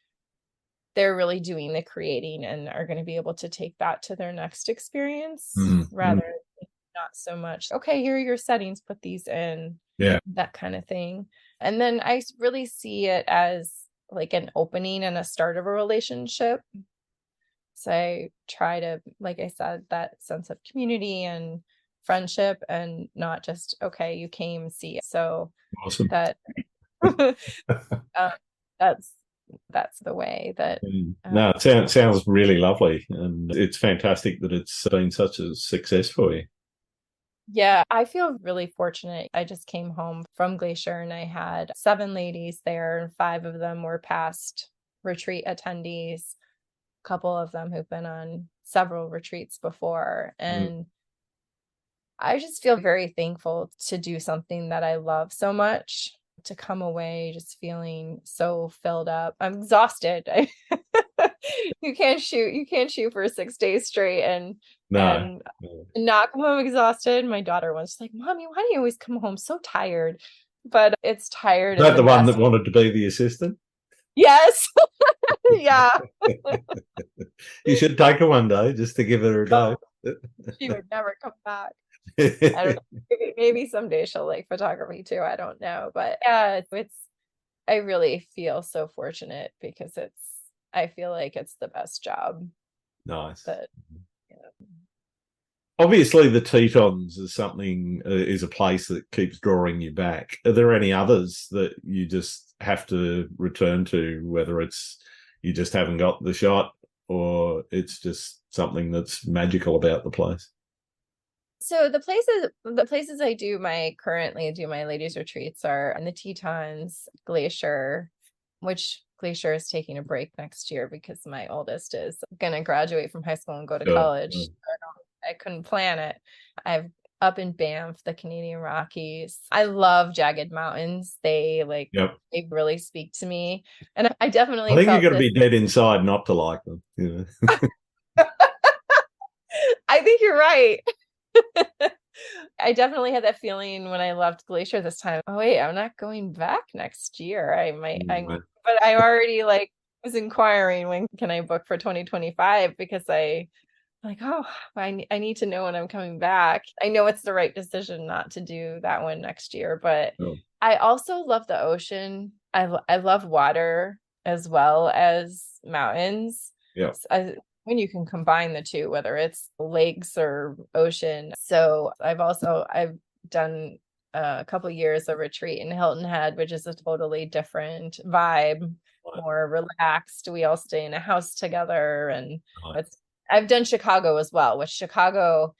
Speaker 2: doing the creating and are going to be able to take that to their next experience, rather than not so much, okay, here are your settings, put these in, that kind of thing. And then I really see it as like an opening and a start of a relationship. So I try to, like I said, that sense of community and friendship, and not just, okay, you came, see it. So
Speaker 1: awesome.
Speaker 2: That that's the way that.
Speaker 1: No, it sounds really lovely, and it's fantastic that it's been such a success for you.
Speaker 2: Yeah, I feel really fortunate. I just came home from Glacier and I had 7 ladies there, and 5 of them were past retreat attendees. A couple of them who've been on several retreats before. And I just feel very thankful to do something that I love so much, to come away just feeling so filled up. I'm exhausted. You can't shoot for 6 days straight and not come home exhausted. My daughter was like, "Mommy, why do you always come home so tired?" But it's tired.
Speaker 1: Is that the one that wanted to be the assistant?
Speaker 2: Yes. Yeah.
Speaker 1: You should take her one day just to give her a go.
Speaker 2: She would never come back. I don't know. Maybe someday she'll like photography too. I don't know. But yeah, I really feel so fortunate because I feel like it's the best job.
Speaker 1: Nice.
Speaker 2: But
Speaker 1: obviously the Tetons is a place that keeps drawing you back. Are there any others that you just have to return to, whether it's you just haven't got the shot or it's just something that's magical about the place?
Speaker 2: So the places I currently do my ladies retreats are in the Tetons, Glacier, which Glacier is taking a break next year because my oldest is going to graduate from high school and go to college. I couldn't plan it. I've up in Banff, the Canadian Rockies. I love jagged mountains. They they really speak to me. And I definitely
Speaker 1: I think you've got to be dead inside not to like them. You know?
Speaker 2: I think you're right. I definitely had that feeling when I left Glacier this time. Oh wait, I'm not going back next year. But I already was inquiring, when can I book for 2025, because I need to know when I'm coming back. I know it's the right decision not to do that one next year, but I also love the ocean. I love water as well as mountains.
Speaker 1: Yeah.
Speaker 2: When you can combine the two, whether it's lakes or ocean. So I've done a couple years a retreat in Hilton Head, which is a totally different vibe, more relaxed. We all stay in a house together, and I've done Chicago as well, which Chicago,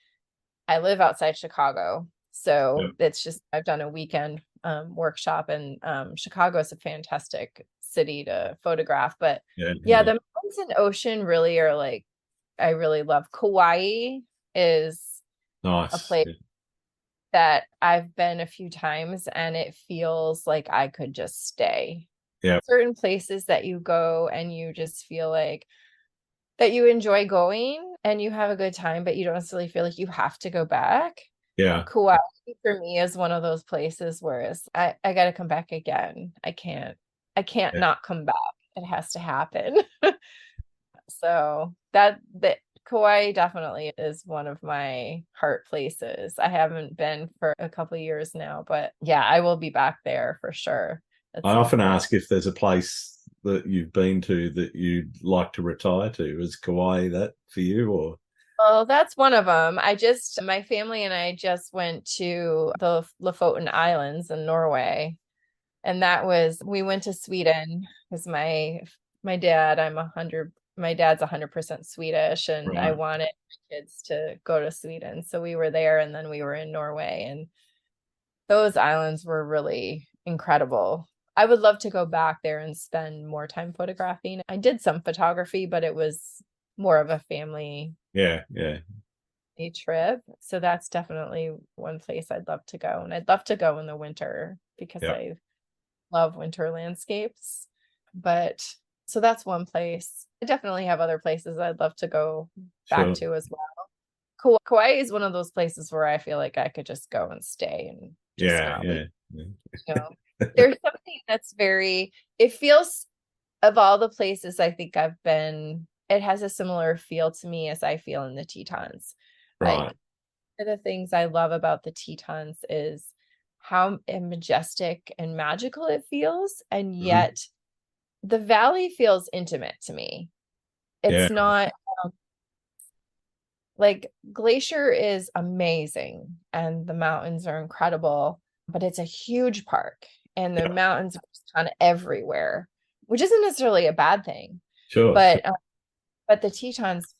Speaker 2: I live outside Chicago. So it's just, I've done a weekend workshop, and Chicago is a fantastic city to photograph. But the mountains and ocean really are like, I really love. Kauai is a place that I've been a few times, and it feels like I could just stay. Certain places that you go and you just feel like that you enjoy going and you have a good time, but you don't necessarily feel like you have to go back. Kauai for me is one of those places where it's, I got to come back again. I can't not come back. It has to happen. So that Kauai definitely is one of my heart places. I haven't been for a couple of years now, but yeah, I will be back there for sure.
Speaker 1: I often ask if there's a place that you've been to that you'd like to retire to. Is Kauai that for you, or?
Speaker 2: Well, that's one of them. My family and I just went to the Lofoten Islands in Norway. And we went to Sweden because my dad's 100% Swedish, and I wanted my kids to go to Sweden. So we were there, and then we were in Norway, and those islands were really incredible. I would love to go back there and spend more time photographing. I did some photography, but it was more of a family trip. So that's definitely one place I'd love to go. And I'd love to go in the winter because I love winter landscapes. But so that's one place. I definitely have other places I'd love to go back to as well. Kauai is one of those places where I feel like I could just go and stay and just not leave. You know, there's something that's it feels, of all the places I think I've been, it has a similar feel to me as I feel in the Tetons. Like, one of the things I love about the Tetons is how majestic and magical it feels, and yet the valley feels intimate to me. It's not like Glacier is amazing and the mountains are incredible, but it's a huge park and the mountains are just kind of everywhere, which isn't necessarily a bad thing. But the Tetons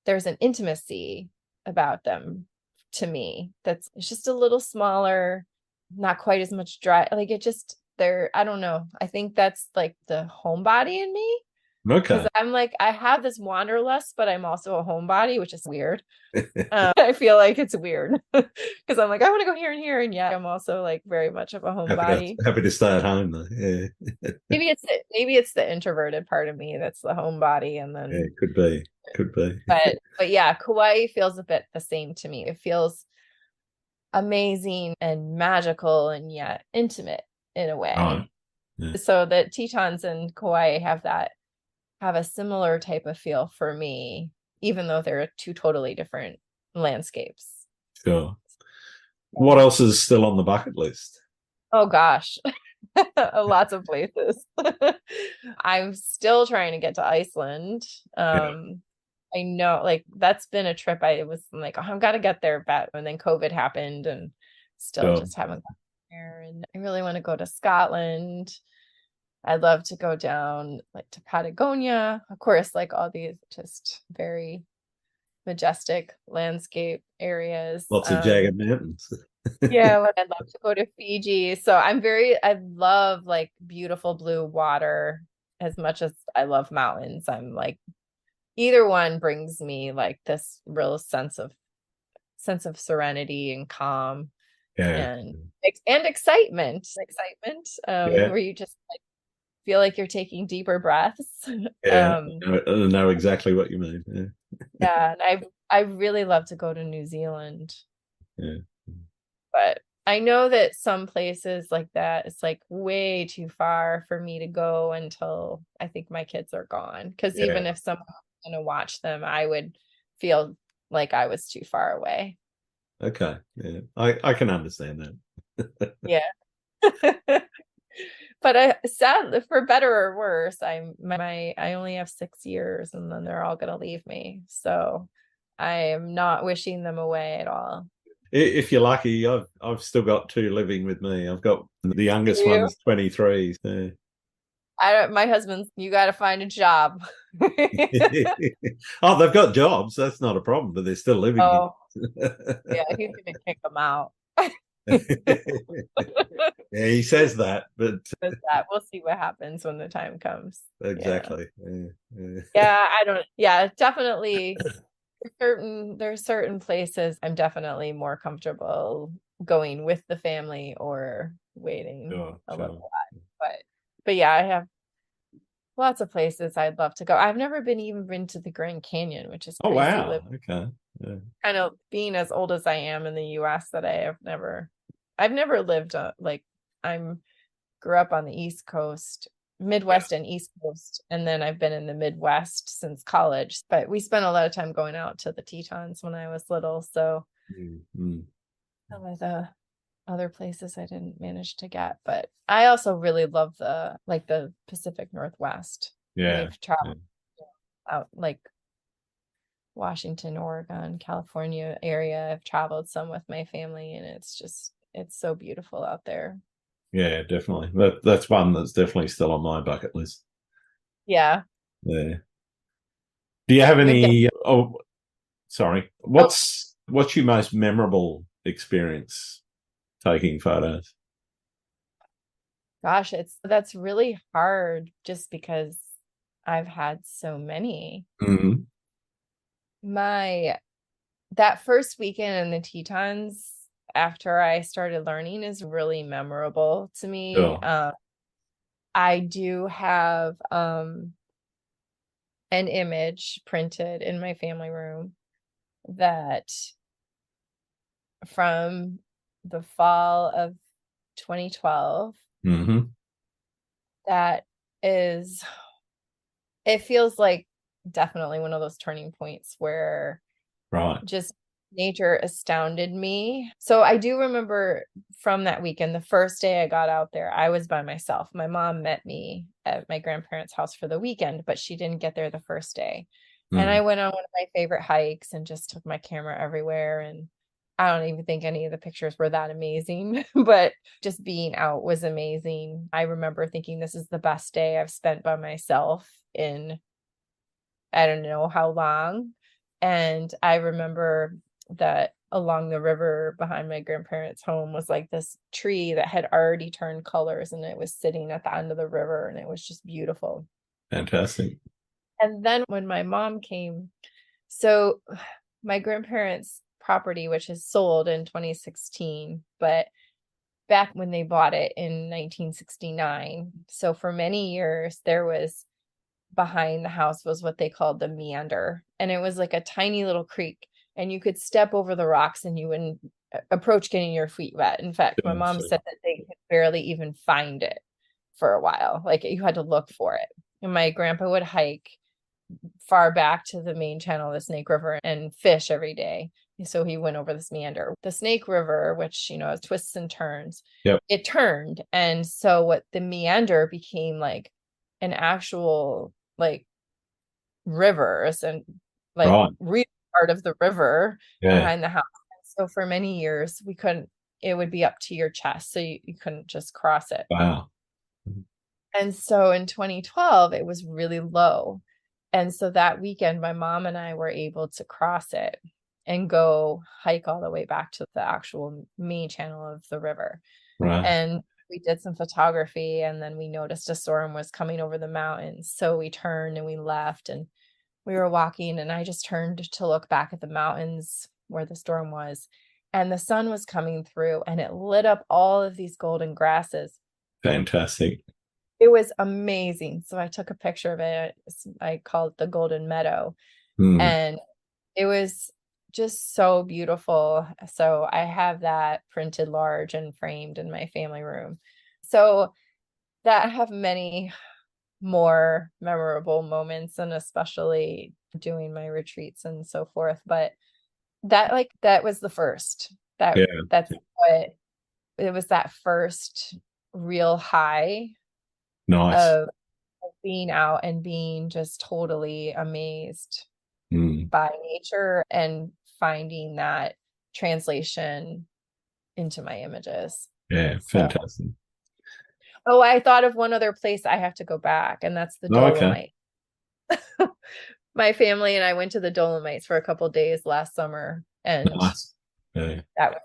Speaker 2: there's an intimacy about them to me it's just a little smaller, not quite as much dry, like it just, I don't know, I think that's like the homebody in me. Because I'm like, I have this wanderlust, but I'm also a homebody, which is weird. I feel like it's weird because I'm like, I want to go here and here, and yet I'm also like very much of a homebody.
Speaker 1: Happy to stay at home though.
Speaker 2: Maybe it's the introverted part of me that's the homebody, and then
Speaker 1: it could be.
Speaker 2: But yeah, Kauai feels a bit the same to me. It feels amazing and magical and yet intimate in a way. So the Tetons and Kauai have a similar type of feel for me, even though they're two totally different landscapes.
Speaker 1: Sure. What else is still on the bucket list?
Speaker 2: Oh gosh, lots of places. I'm still trying to get to Iceland. I know, like, that's been a trip. I was like, oh, I've got to get there, and then COVID happened, and still just haven't gotten there. And I really want to go to Scotland. I'd love to go down like to Patagonia, of course, like all these just very majestic landscape areas.
Speaker 1: Lots of jagged mountains.
Speaker 2: Yeah, I'd love to go to Fiji. So I love like beautiful blue water as much as I love mountains. I'm like, either one brings me like this real sense of serenity and calm and excitement, where you just like feel like you're taking deeper breaths.
Speaker 1: I know exactly what you mean.
Speaker 2: And I really love to go to New Zealand. But I know that some places like that, it's like way too far for me to go until I think my kids are gone. Because even if someone was going to watch them, I would feel like I was too far away.
Speaker 1: Okay. Yeah. I can understand that.
Speaker 2: Yeah. But sadly, for better or worse, I only have 6 years, and then they're all going to leave me. So I am not wishing them away at all.
Speaker 1: If you're lucky, I've still got two living with me. I've got the youngest
Speaker 2: You?
Speaker 1: one's 23. So.
Speaker 2: I don't, my husband's, you got to find a job.
Speaker 1: Oh, they've got jobs. That's not a problem, but they're still living
Speaker 2: Oh,
Speaker 1: here.
Speaker 2: yeah, he's gonna kick them out.
Speaker 1: Yeah, he says that, but
Speaker 2: With that, we'll see what happens when the time comes. Yeah.
Speaker 1: exactly. Yeah, yeah.
Speaker 2: Yeah, I don't, yeah, definitely there's certain places I'm definitely more comfortable going with the family or waiting
Speaker 1: Sure,
Speaker 2: a little
Speaker 1: sure.
Speaker 2: while. But yeah, I have lots of places I'd love to go. I've never even been to the Grand Canyon, which is
Speaker 1: Oh,
Speaker 2: crazy.
Speaker 1: wow. Okay. Yeah.
Speaker 2: Kind of being as old as I am in the US, that I've never lived like I'm grew up on the East Coast,
Speaker 1: Yeah.
Speaker 2: Midwest and East Coast, and then I've been in the Midwest since college. But we spent a lot of time going out to the Tetons when I was little, so
Speaker 1: Mm.
Speaker 2: some of the other places I didn't manage to get. But I also really love the Pacific Northwest.
Speaker 1: Yeah.
Speaker 2: I've
Speaker 1: Yeah.
Speaker 2: traveled out like Washington, Oregon, California area. I've traveled some with my family, and it's so beautiful out there.
Speaker 1: Yeah, definitely. That's one that's definitely still on my bucket list.
Speaker 2: Yeah.
Speaker 1: Yeah. Do you have
Speaker 2: We've done
Speaker 1: any? Oh, sorry.
Speaker 2: oh
Speaker 1: What's your most memorable experience taking photos?
Speaker 2: gosh, that's really hard just because I've had so many.
Speaker 1: Hmm.
Speaker 2: My That first weekend in the Tetons after I started learning is really memorable to me.
Speaker 1: Sure.
Speaker 2: I do have an image printed in my family room that from the fall of 2012
Speaker 1: Hmm.
Speaker 2: that is it feels like definitely one of those turning points where
Speaker 1: Right.
Speaker 2: just nature astounded me. So I do remember from that weekend, the first day I got out there, I was by myself. My mom met me at my grandparents' house for the weekend, but she didn't get there the first day. And I
Speaker 1: Mm.
Speaker 2: went on one of my favorite hikes and just took my camera everywhere. And I don't even think any of the pictures were that amazing, but just being out was amazing. I remember thinking this is the best day I've spent by myself in I don't know how long. And I remember that along the river behind my grandparents' home was like this tree that had already turned colors, and it was sitting at the end of the river, and it was just beautiful.
Speaker 1: Fantastic.
Speaker 2: And then when my mom came, so my grandparents' property, which is sold in 2016, but back when they bought it in 1969, so for many years there was behind the house was what they called the meander. And it was like a tiny little creek, and you could step over the rocks and you wouldn't approach getting your feet wet. In fact, my
Speaker 1: Sure,
Speaker 2: mom
Speaker 1: sure.
Speaker 2: said that they could barely even find it for a while. Like you had to look for it. And my grandpa would hike far back to the main channel of the Snake River and fish every day. So he went over this meander. The Snake River, which, twists and turns,
Speaker 1: Yep.
Speaker 2: it turned. And so what the meander became like an actual like rivers and like
Speaker 1: Right.
Speaker 2: real part of the river
Speaker 1: Yeah.
Speaker 2: behind the house. And so for many years it would be up to your chest. So you couldn't just cross it.
Speaker 1: Wow.
Speaker 2: And so in 2012, it was really low. And so that weekend, my mom and I were able to cross it and go hike all the way back to the actual main channel of the river.
Speaker 1: Right.
Speaker 2: And we did some photography, and then we noticed a storm was coming over the mountains. So we turned and we left, and we were walking, and I just turned to look back at the mountains where the storm was. And the sun was coming through, and it lit up all of these golden grasses.
Speaker 1: Fantastic.
Speaker 2: It was amazing. So I took a picture of it. I called it the Golden Meadow,
Speaker 1: Mm.
Speaker 2: and it was just so beautiful. So I have that printed large and framed in my family room. So that I have many more memorable moments, and especially doing my retreats and so forth. But that was the first.
Speaker 1: Yeah.
Speaker 2: That's what it was, that first real high
Speaker 1: Nice.
Speaker 2: of being out and being just totally amazed
Speaker 1: Mm.
Speaker 2: by nature and finding that translation into my images.
Speaker 1: Yeah,
Speaker 2: So,
Speaker 1: fantastic.
Speaker 2: oh, I thought of one other place I have to go back, and that's the
Speaker 1: Oh, okay.
Speaker 2: Dolomite. My family and I went to the Dolomites for a couple of days last summer, and
Speaker 1: Nice. Yeah.
Speaker 2: that was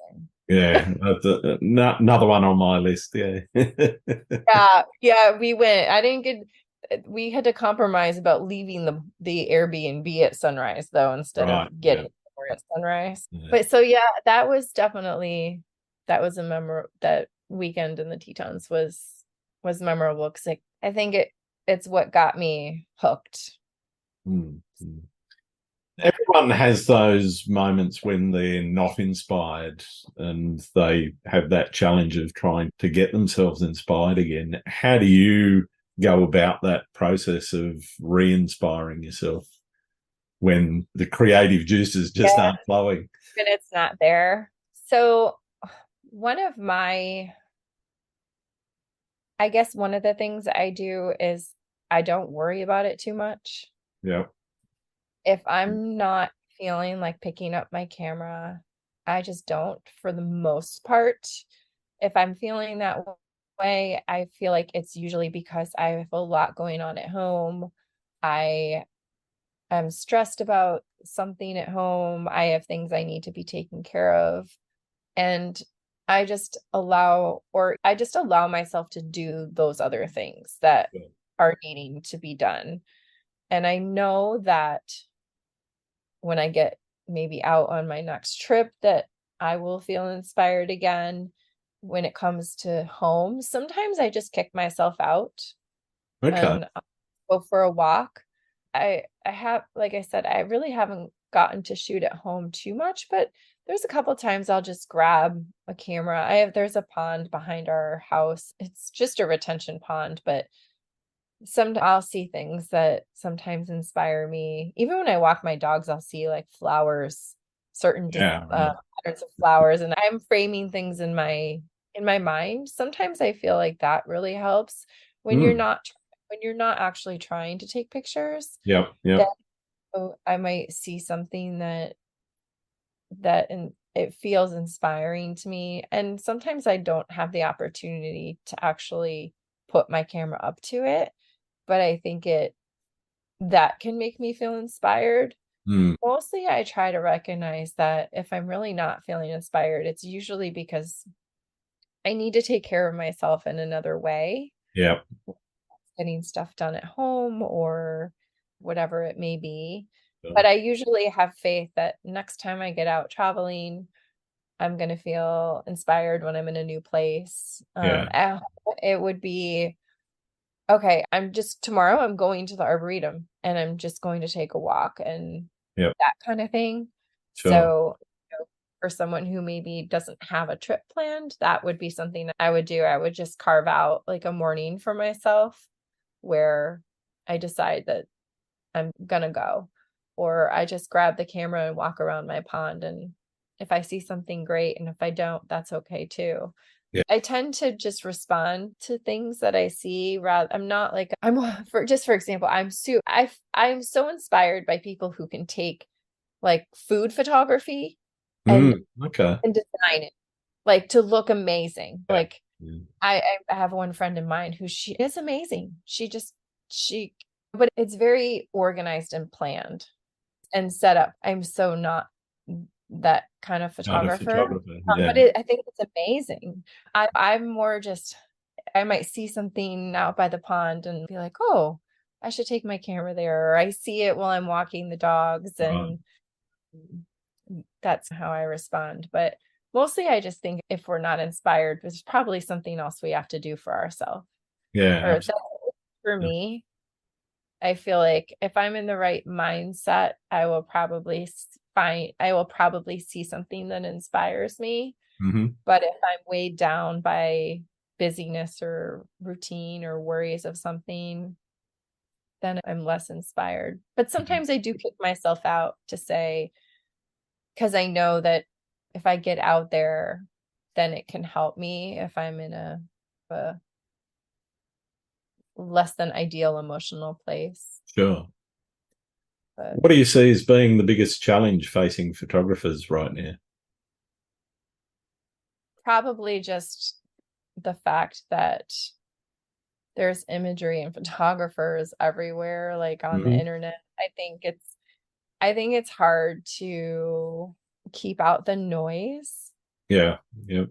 Speaker 2: amazing.
Speaker 1: Yeah, another one on my list. Yeah.
Speaker 2: Yeah, we went. I didn't get. We had to compromise about leaving the Airbnb at sunrise though, instead
Speaker 1: Right.
Speaker 2: of
Speaker 1: Yeah.
Speaker 2: getting somewhere at sunrise.
Speaker 1: Yeah.
Speaker 2: But so yeah, that was definitely a that weekend in the Tetons was memorable because I think it's what got me hooked.
Speaker 1: Mm. Everyone has those moments when they're not inspired and they have that challenge of trying to get themselves inspired again. How do you go about that process of re-inspiring yourself when the creative juices just
Speaker 2: Yeah,
Speaker 1: aren't flowing?
Speaker 2: and it's not there. So one of my, I guess one of the things I do is I don't worry about it too much.
Speaker 1: Yeah.
Speaker 2: If I'm not feeling like picking up my camera, I just don't for the most part. If I'm feeling that way, I feel like it's usually because I have a lot going on at home. I am stressed about something at home. I have things I need to be taken care of. And I just allow myself to do those other things that
Speaker 1: Yeah.
Speaker 2: are needing to be done. And I know that when I get maybe out on my next trip that I will feel inspired again. When it comes to home, sometimes I just kick myself out
Speaker 1: Okay.
Speaker 2: and go for a walk. I have, like I said, I really haven't gotten to shoot at home too much, but there's a couple times I'll just grab a camera. There's a pond behind our house. It's just a retention pond, but some I'll see things that sometimes inspire me. Even when I walk my dogs, I'll see like flowers, certain
Speaker 1: Yeah. Right.
Speaker 2: patterns of flowers, and I'm framing things in my mind. Sometimes I feel like that really helps when
Speaker 1: Mm.
Speaker 2: you're not actually trying to take pictures.
Speaker 1: Yep. Yep.
Speaker 2: That I might see something that and it feels inspiring to me. And sometimes I don't have the opportunity to actually put my camera up to it, but I think that can make me feel inspired.
Speaker 1: Mm.
Speaker 2: Mostly I try to recognize that if I'm really not feeling inspired, it's usually because I need to take care of myself in another way,
Speaker 1: Yep.
Speaker 2: getting stuff done at home or whatever it may be.
Speaker 1: Yeah.
Speaker 2: But I usually have faith that next time I get out traveling, I'm going to feel inspired when I'm in a new place.
Speaker 1: Yeah.
Speaker 2: It would be okay, tomorrow I'm going to the Arboretum and I'm just going to take a walk and
Speaker 1: Yep.
Speaker 2: that kind of thing.
Speaker 1: Sure.
Speaker 2: So, for someone who maybe doesn't have a trip planned, that would be something that I would do. I would just carve out like a morning for myself where I decide that I'm gonna go, or I just grab the camera and walk around my pond. And if I see something great, and if I don't, that's okay too.
Speaker 1: Yeah.
Speaker 2: I tend to just respond to things that I see rather I'm not like for example, I'm so inspired by people who can take like food photography and
Speaker 1: Mm. Okay.
Speaker 2: design it like to look amazing.
Speaker 1: Yeah.
Speaker 2: Like I have one friend in mind who she is amazing. She but it's very organized and planned and set up. I'm so not that kind of
Speaker 1: Not a
Speaker 2: photographer.
Speaker 1: photographer.
Speaker 2: But
Speaker 1: Yeah.
Speaker 2: I think it's amazing. I'm more just I might see something out by the pond and be like, oh, I should take my camera there. Or I see it while I'm walking the dogs,
Speaker 1: Right.
Speaker 2: and that's how I respond. But mostly I just think if we're not inspired, there's probably something else we have to do for ourselves.
Speaker 1: Yeah.
Speaker 2: Or that's
Speaker 1: Absolutely.
Speaker 2: for me. I feel like if I'm in the right mindset, I will probably see something that inspires me.
Speaker 1: Mm-hmm.
Speaker 2: But if I'm weighed down by busyness or routine or worries of something, then I'm less inspired. But sometimes I do kick myself out to say, because I know that if I get out there, then it can help me if I'm in a less than ideal emotional place.
Speaker 1: Sure.
Speaker 2: But
Speaker 1: What do you see as being the biggest challenge facing photographers right now?
Speaker 2: probably just the fact that there's imagery and photographers everywhere, like on the
Speaker 1: Hmm.
Speaker 2: internet. I think it's hard to keep out the noise.
Speaker 1: Yeah. Yep.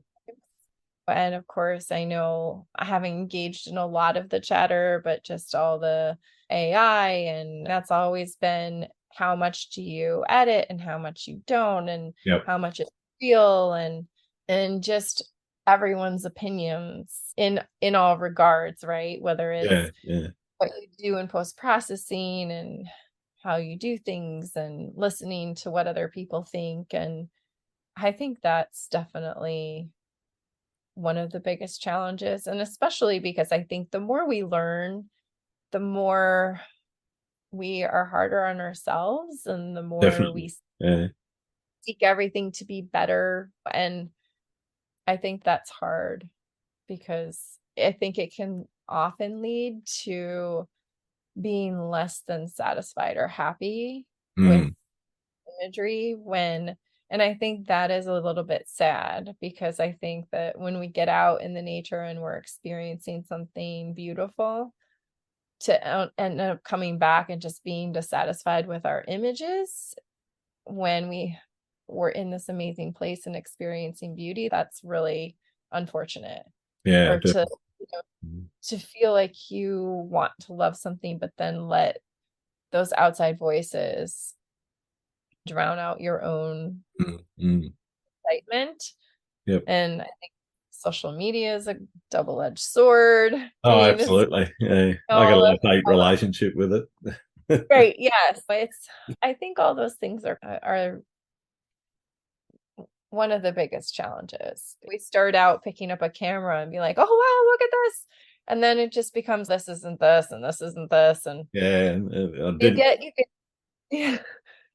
Speaker 2: And of course, I know I haven't engaged in a lot of the chatter, but just all the AI, and that's always been how much do you edit and how much you don't, and
Speaker 1: Yep.
Speaker 2: how much is real, and just everyone's opinions in all regards, right? Whether
Speaker 1: Yeah.
Speaker 2: it's
Speaker 1: Yeah.
Speaker 2: what you do in post processing and how you do things and listening to what other people think. And I think that's definitely one of the biggest challenges. And especially because I think the more we learn, the more we are harder on ourselves and the more
Speaker 1: Definitely.
Speaker 2: we
Speaker 1: Yeah.
Speaker 2: seek everything to be better. And I think that's hard because I think it can often lead to being less than satisfied or happy with
Speaker 1: Mm.
Speaker 2: imagery and I think that is a little bit sad because I think that when we get out in the nature and we're experiencing something beautiful to end up coming back and just being dissatisfied with our images when we were in this amazing place and experiencing beauty, that's really unfortunate.
Speaker 1: Yeah.
Speaker 2: Or to
Speaker 1: Definitely.
Speaker 2: you know, to feel like you want to love something, but then let those outside voices drown out your own
Speaker 1: Mm. Mm.
Speaker 2: excitement.
Speaker 1: Yep.
Speaker 2: And I think social media is a double-edged sword. I
Speaker 1: Oh,
Speaker 2: mean, it's
Speaker 1: absolutely. Yeah. I got a
Speaker 2: all of
Speaker 1: love-hate relationship with it.
Speaker 2: right, yes, but I think all those things are one of the biggest challenges. We start out picking up a camera and be like, "Oh wow, look at this," and then it just becomes this isn't this and this isn't this, and
Speaker 1: Yeah. And I
Speaker 2: you get yeah,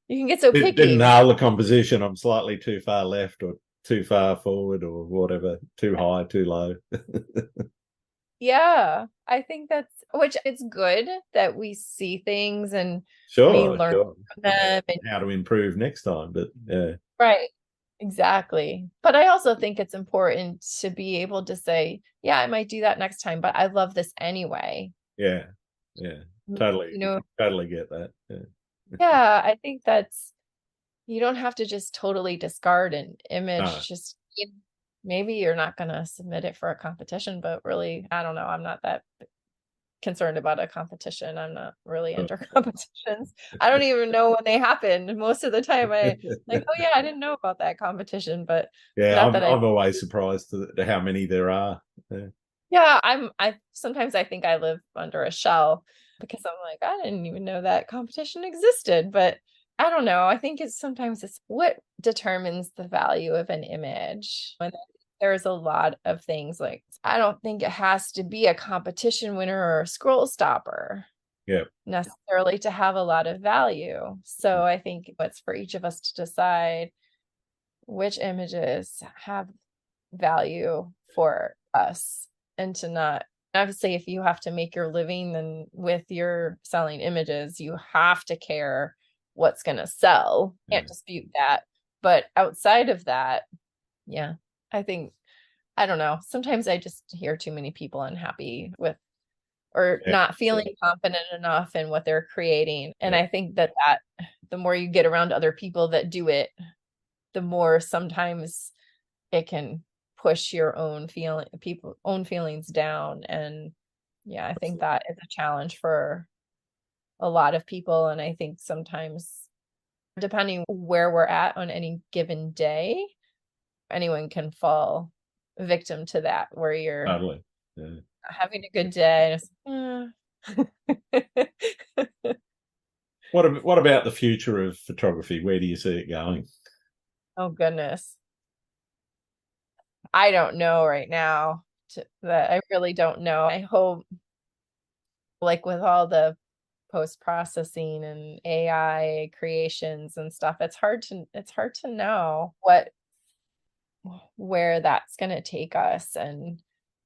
Speaker 2: you can get so
Speaker 1: didn't
Speaker 2: picky.
Speaker 1: nail the composition. I'm slightly too far left or too far forward or whatever, too high, too low.
Speaker 2: Yeah, I think that's which it's good that we see things and we
Speaker 1: Sure,
Speaker 2: learn
Speaker 1: sure.
Speaker 2: from them and
Speaker 1: How to improve next time, but yeah,
Speaker 2: right. Exactly. But I also think it's important to be able to say, yeah, I might do that next time, but I love this anyway.
Speaker 1: yeah, yeah. Totally,
Speaker 2: You know,
Speaker 1: totally get that. Yeah.
Speaker 2: yeah, I think that's you don't have to just totally discard an
Speaker 1: No,
Speaker 2: image. Just maybe you're not going to submit it for a competition, but really, I don't know. I'm not that concerned about a competition. I'm not really
Speaker 1: sure.
Speaker 2: into competitions. I don't even know when they happen. Most of the time I like, oh yeah, I didn't know about that competition, but
Speaker 1: Yeah,
Speaker 2: not that I
Speaker 1: I'm always surprised to how many there are. Yeah.
Speaker 2: yeah, I sometimes I think I live under a shell because I'm like, I didn't even know that competition existed, but I don't know. I think it's what determines the value of an image. And there's a lot of things like I don't think it has to be a competition winner or a scroll stopper
Speaker 1: Yeah.
Speaker 2: necessarily to have a lot of value. So I think it's for each of us to decide which images have value for us and to not obviously if you have to make your living then with your selling images you have to care what's going to sell,
Speaker 1: Yeah.
Speaker 2: can't dispute that, but outside of that, yeah, I think I don't know, sometimes I just hear too many people unhappy with or
Speaker 1: Yeah.
Speaker 2: not feeling confident enough in what they're creating, and
Speaker 1: Yeah.
Speaker 2: I think that the more you get around other people that do it, the more sometimes it can push your own feelings down. And yeah, I think that is a challenge for a lot of people. And I think sometimes depending where we're at on any given day, anyone can fall victim to that where you're
Speaker 1: Totally. Yeah.
Speaker 2: having a good day and
Speaker 1: What about the future of photography? Where do you see it going?
Speaker 2: oh goodness, I don't know right now that I really don't know. I hope like with all the post processing and AI creations and stuff, it's hard to know where that's going to take us. And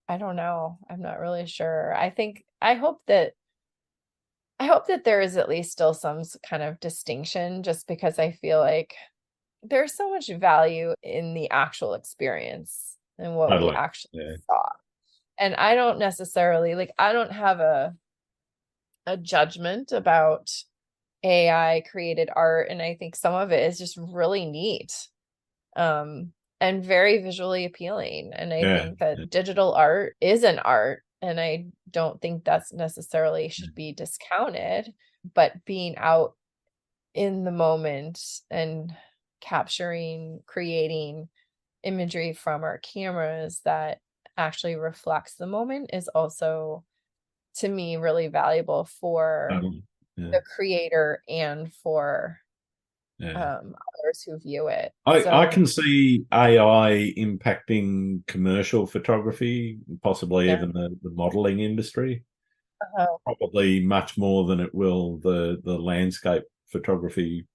Speaker 2: I don't know. I'm not really sure. I hope that there is at least still some kind of distinction just because I feel like there's so much value in the actual experience. than what we
Speaker 1: Totally.
Speaker 2: actually
Speaker 1: Yeah.
Speaker 2: saw. And I don't necessarily like, I don't have a judgment about AI created art. And I think some of it is just really neat. And very visually appealing. And I
Speaker 1: Yeah.
Speaker 2: think that digital art is an art. And I don't think that's necessarily should be discounted, but being out in the moment and capturing, creating imagery from our cameras that actually reflects the moment is also, to me, really valuable for
Speaker 1: Yeah.
Speaker 2: the creator and for
Speaker 1: Yeah.
Speaker 2: others who view it.
Speaker 1: I
Speaker 2: So
Speaker 1: can see AI impacting commercial photography, possibly
Speaker 2: yeah.
Speaker 1: even the modeling industry,
Speaker 2: Uh-huh.
Speaker 1: probably much more than it will the landscape photography,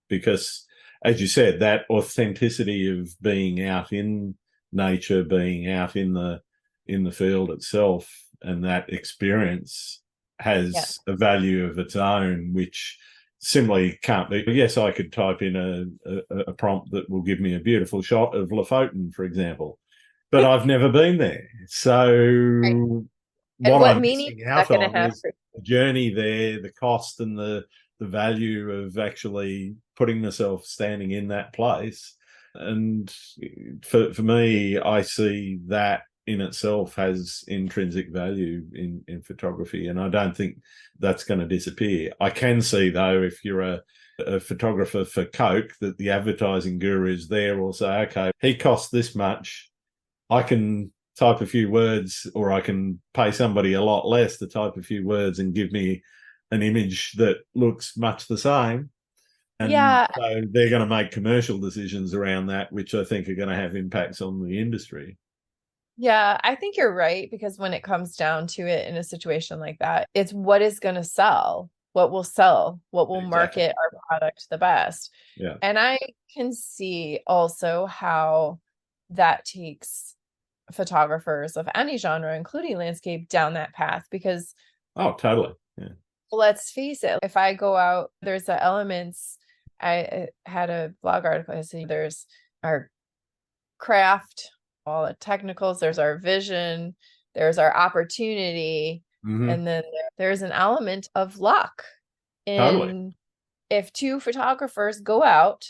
Speaker 1: because, as you said, that authenticity of being out in nature, being out in the field itself, and that experience
Speaker 2: Yeah.
Speaker 1: has a value of its own, which similarly can't be. Yes, I could type in a prompt that will give me a beautiful shot of Lofoten, for example, but I've never been there.
Speaker 2: Right.
Speaker 1: So
Speaker 2: And
Speaker 1: what
Speaker 2: what
Speaker 1: I'm
Speaker 2: meaning
Speaker 1: missing
Speaker 2: is that
Speaker 1: out
Speaker 2: going to
Speaker 1: on
Speaker 2: have
Speaker 1: is
Speaker 2: for
Speaker 1: the journey there, the cost and the value of actually putting myself standing in that place. And for me, I see that in itself has intrinsic value in photography. And I don't think that's going to disappear. I can see, though, if you're a photographer for Coke, that the advertising gurus there will say, okay, he costs this much. I can type a few words, or I can pay somebody a lot less to type a few words and give me an image that looks much the same. And
Speaker 2: Yeah.
Speaker 1: so they're going to make commercial decisions around that, which I think are going to have impacts on the industry.
Speaker 2: Yeah, I think you're right, because when it comes down to it in a situation like that, it's what is going to sell, what will
Speaker 1: Exactly.
Speaker 2: market our product the best.
Speaker 1: Yeah.
Speaker 2: And I can see also how that takes photographers of any genre, including landscape, down that path. Because
Speaker 1: Oh, totally. Yeah.
Speaker 2: let's face it, if I go out, there's the elements. I had a blog article. I said there's our craft, all the technicals, there's our vision, there's our opportunity,
Speaker 1: Mm-hmm.
Speaker 2: and then there's an element of luck.
Speaker 1: Totally.
Speaker 2: And if two photographers go out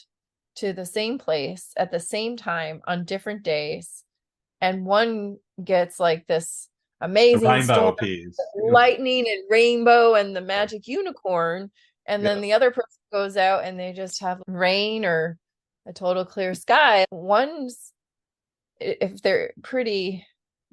Speaker 2: to the same place at the same time on different days, and one gets like this
Speaker 1: The
Speaker 2: amazing
Speaker 1: rainbow
Speaker 2: storm,
Speaker 1: appears.
Speaker 2: lightning and rainbow and the magic unicorn, and
Speaker 1: Yeah.
Speaker 2: then the other person goes out and they just have rain or a total clear sky, one's, if they're pretty,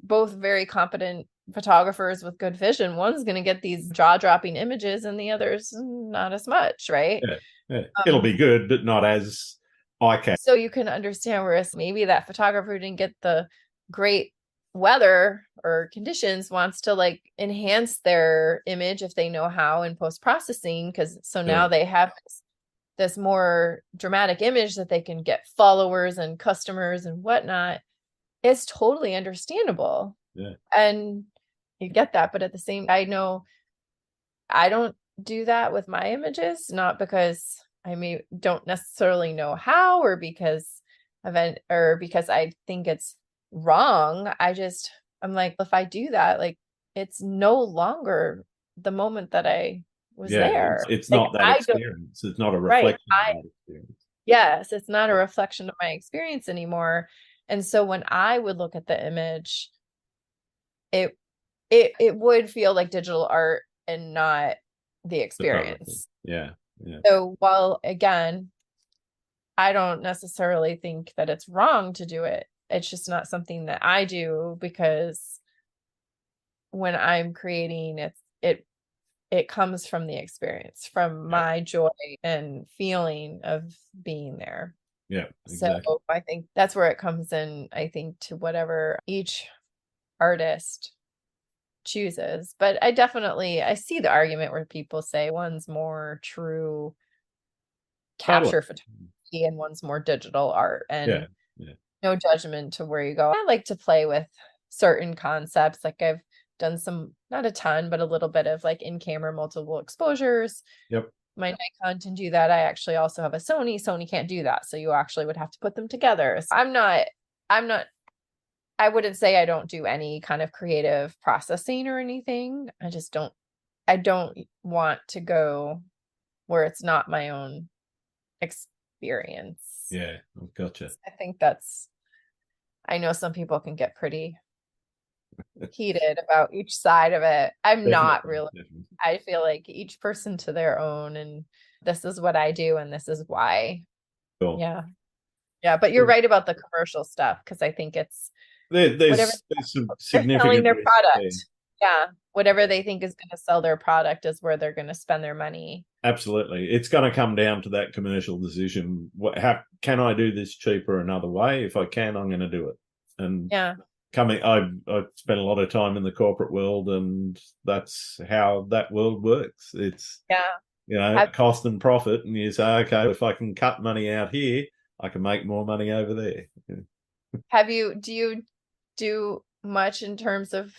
Speaker 2: both very competent photographers with good vision, one's going to get these jaw-dropping images and the other's not as much, right?
Speaker 1: Yeah. Yeah. It'll be good, but not as eye-catching.
Speaker 2: So you can understand where maybe that photographer didn't get the great weather or conditions, wants to like enhance their image if they know how in post-processing, because so now they have this more dramatic image that they can get followers and customers and whatnot. It's totally understandable.
Speaker 1: Yeah.
Speaker 2: And you get that. But at the same, I know I don't do that with my images, not because I don't necessarily know how, or because or because I think it's wrong. I'm like, if I do that, like, it's no longer the moment that I was
Speaker 1: Yeah.
Speaker 2: there.
Speaker 1: It's
Speaker 2: Like,
Speaker 1: not that
Speaker 2: I don't,
Speaker 1: experience. It's not a
Speaker 2: right.
Speaker 1: reflection of that experience.
Speaker 2: Yes, it's not a reflection of my experience anymore. And so when I would look at the image, it it would feel like digital art and not the
Speaker 1: Photography.
Speaker 2: experience.
Speaker 1: Yeah. Yeah.
Speaker 2: So while again, I don't necessarily think that it's wrong to do it, it's just not something that I do, because when I'm creating, it comes from the experience, from
Speaker 1: Yeah.
Speaker 2: my joy and feeling of being there.
Speaker 1: Yeah.
Speaker 2: So
Speaker 1: Exactly.
Speaker 2: I think that's where it comes in, I think, to whatever each artist chooses. But I see the argument where people say one's more true
Speaker 1: Totally.
Speaker 2: capture photography and one's more digital art,
Speaker 1: Yeah.
Speaker 2: and
Speaker 1: Yeah.
Speaker 2: no judgment to where you go. I like to play with certain concepts. Like, I've done some, not a ton, but a little bit of like in-camera multiple exposures.
Speaker 1: Yep.
Speaker 2: My Nikon can do that. I actually also have a Sony. Sony can't do that. So you actually would have to put them together. So I'm not I wouldn't say I don't do any kind of creative processing or anything. I don't want to go where it's not my own experience.
Speaker 1: Yeah, I've gotcha.
Speaker 2: I think I know some people can get pretty heated about each side of it. I'm not
Speaker 1: Definitely,
Speaker 2: really.
Speaker 1: definitely.
Speaker 2: I feel like each person to their own, and this is what I do and this is why.
Speaker 1: Cool.
Speaker 2: Yeah. Yeah, but you're right about the commercial stuff, because I think it's whatever
Speaker 1: There's some
Speaker 2: they're selling
Speaker 1: significant
Speaker 2: their
Speaker 1: risk there.
Speaker 2: product. Yeah. Whatever they think is going to sell their product is where they're going to spend their money.
Speaker 1: Absolutely. It's going to come down to that commercial decision. How can I do this cheaper another way? If I can, I'm going to do it. And
Speaker 2: Yeah.
Speaker 1: I spent a lot of time in the corporate world, and that's how that world works. It's, cost and profit. And you say, okay, if I can cut money out here, I can make more money over there.
Speaker 2: Do you do much in terms of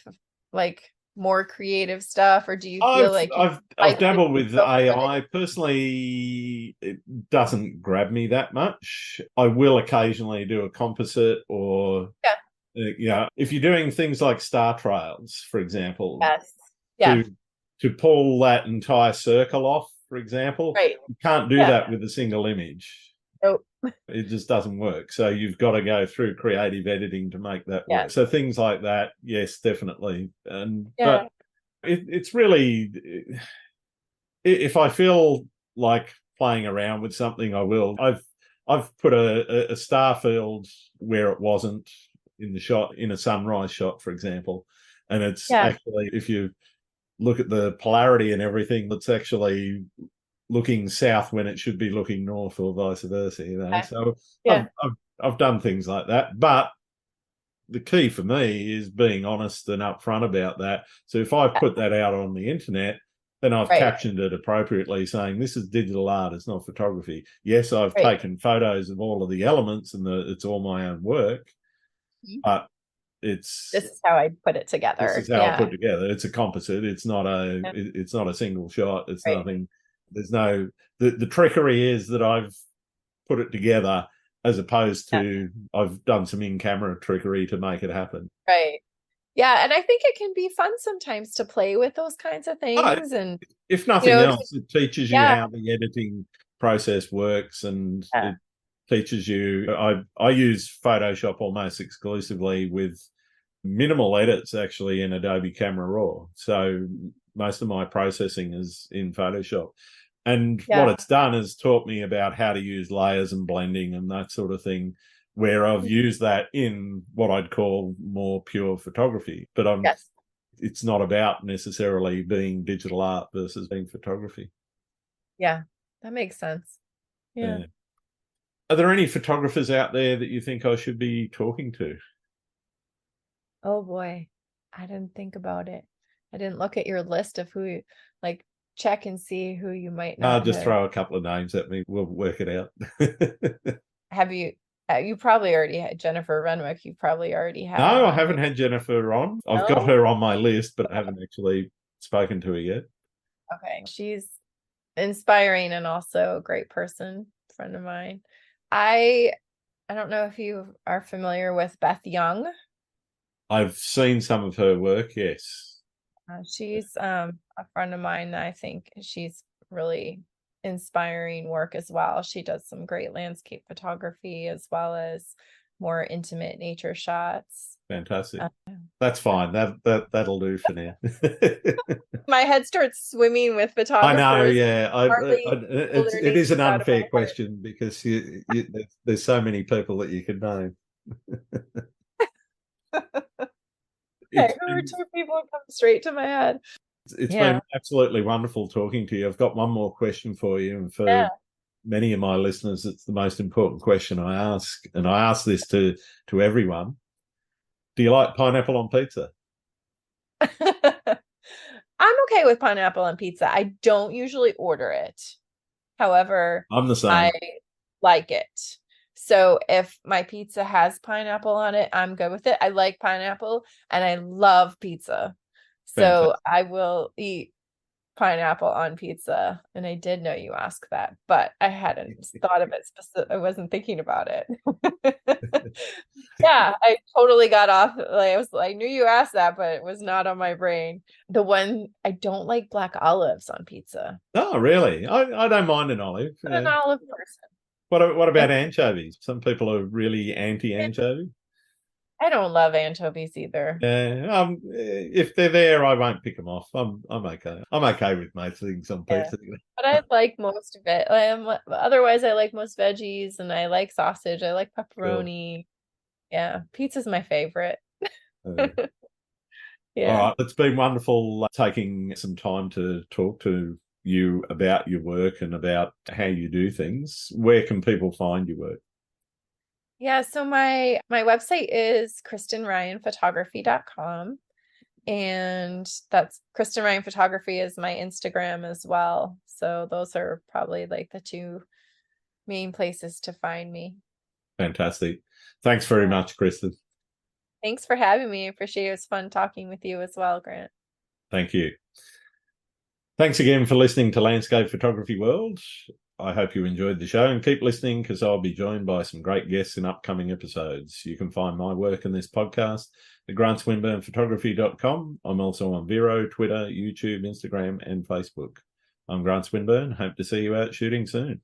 Speaker 2: like more creative stuff, or do you feel like you
Speaker 1: I've
Speaker 2: like to
Speaker 1: dabbled with
Speaker 2: go for it?
Speaker 1: AI. Personally, it doesn't grab me that much. I will occasionally do a composite, or if you're doing things like star trails, for example,
Speaker 2: Yes. Yeah.
Speaker 1: to pull that entire circle off, for example,
Speaker 2: Right.
Speaker 1: you can't do that with a single image.
Speaker 2: Nope.
Speaker 1: It just doesn't work. So you've got to go through creative editing to make that work.
Speaker 2: Yeah.
Speaker 1: So things like that, yes, definitely.
Speaker 2: Yeah.
Speaker 1: But it's really, if I feel like playing around with something, I will. I've put a star field where it wasn't in the shot, in a sunrise shot, for example, and it's actually, if you look at the polarity and everything, it's actually looking south when it should be looking north, or vice versa. So I've done things like that, but the key for me is being honest and upfront about that. So if I put that out on the internet, then I've captioned it appropriately, saying this is digital art, it's not photography. Yes, I've taken photos of all of the elements, and it's all my own work, but this
Speaker 2: is how I put it together.
Speaker 1: This is how I put it together. It's a composite. It's not a single shot. It's nothing. There's no, the trickery is that I've put it together, as opposed to I've done some in-camera trickery to make it happen.
Speaker 2: Right. Yeah. And I think it can be fun sometimes to play with those kinds of things. And
Speaker 1: if nothing else, it teaches you how the editing process works, and it teaches you. I use Photoshop almost exclusively with minimal edits, actually, in Adobe Camera Raw. So most of my processing is in Photoshop. And what it's done is taught me about how to use layers and blending and that sort of thing, where I've used that in what I'd call more pure photography. But it's not about necessarily being digital art versus being photography.
Speaker 2: Yeah, that makes sense. Yeah.
Speaker 1: Are there any photographers out there that you think I should be talking to?
Speaker 2: Oh boy, I didn't think about it. I didn't look at your list of who, like, check and see who you might know.
Speaker 1: I'll just throw a couple of names at me. We'll work it out.
Speaker 2: Have you? You probably already had Jennifer Renwick. You probably already have.
Speaker 1: No, I haven't had Jennifer on. I've got her on my list, but I haven't actually spoken to her yet.
Speaker 2: Okay, she's inspiring and also a great person, friend of mine. I don't know if you are familiar with Beth Young.
Speaker 1: I've seen some of her work, yes.
Speaker 2: She's a friend of mine. I think she's really inspiring work as well. She does some great landscape photography as well as more intimate nature shots.
Speaker 1: Fantastic. That's fine. That'll do for now.
Speaker 2: My head starts swimming with photographers.
Speaker 1: I know, yeah. It is an unfair question, because there's so many people that you could name.
Speaker 2: Okay, who are two people that come straight to my head?
Speaker 1: It's been absolutely wonderful talking to you. I've got one more question for you, and for many of my listeners, it's the most important question I ask, and I ask this to everyone. Do you like pineapple on pizza?
Speaker 2: I'm okay with pineapple on pizza. I don't usually order it. However,
Speaker 1: I'm the same.
Speaker 2: I like it. So if my pizza has pineapple on it, I'm good with it. I like pineapple and I love pizza. So I will eat pineapple on pizza, and I did know you asked that, but I hadn't thought of it I wasn't thinking about it. Yeah, I totally got off. Like I knew you asked that, but it was not on my brain. The one I don't like black olives on pizza.
Speaker 1: Oh, really? I don't mind an olive.
Speaker 2: I'm an olive person.
Speaker 1: What
Speaker 2: And
Speaker 1: about anchovies? Some people are really anti-anchovy.
Speaker 2: I don't love anchovies either.
Speaker 1: Yeah, if they're there, I won't pick them off. I'm okay. I'm okay with most things on
Speaker 2: Yeah.
Speaker 1: pizza.
Speaker 2: But I like most of it. Otherwise, I like most veggies, and I like sausage. I like
Speaker 1: Cool.
Speaker 2: pepperoni. Yeah, pizza's my favorite.
Speaker 1: Uh, all
Speaker 2: Yeah.
Speaker 1: right, it's been wonderful taking some time to talk to you about your work and about how you do things. Where can people find your work?
Speaker 2: Yeah, so my website is kristenryanphotography.com, and that's Kristen Ryan Photography is my Instagram as well. So those are probably like the two main places to find me.
Speaker 1: Fantastic. Thanks very much, Kristen.
Speaker 2: Thanks for having me. I appreciate it. It was fun talking with you as well, Grant.
Speaker 1: Thank you. Thanks again for listening to Landscape Photography World. I hope you enjoyed the show, and keep listening because I'll be joined by some great guests in upcoming episodes. You can find my work in this podcast at grantswinburnphotography.com. I'm also on Vero, Twitter, YouTube, Instagram, and Facebook. I'm Grant Swinburne. Hope to see you out shooting soon.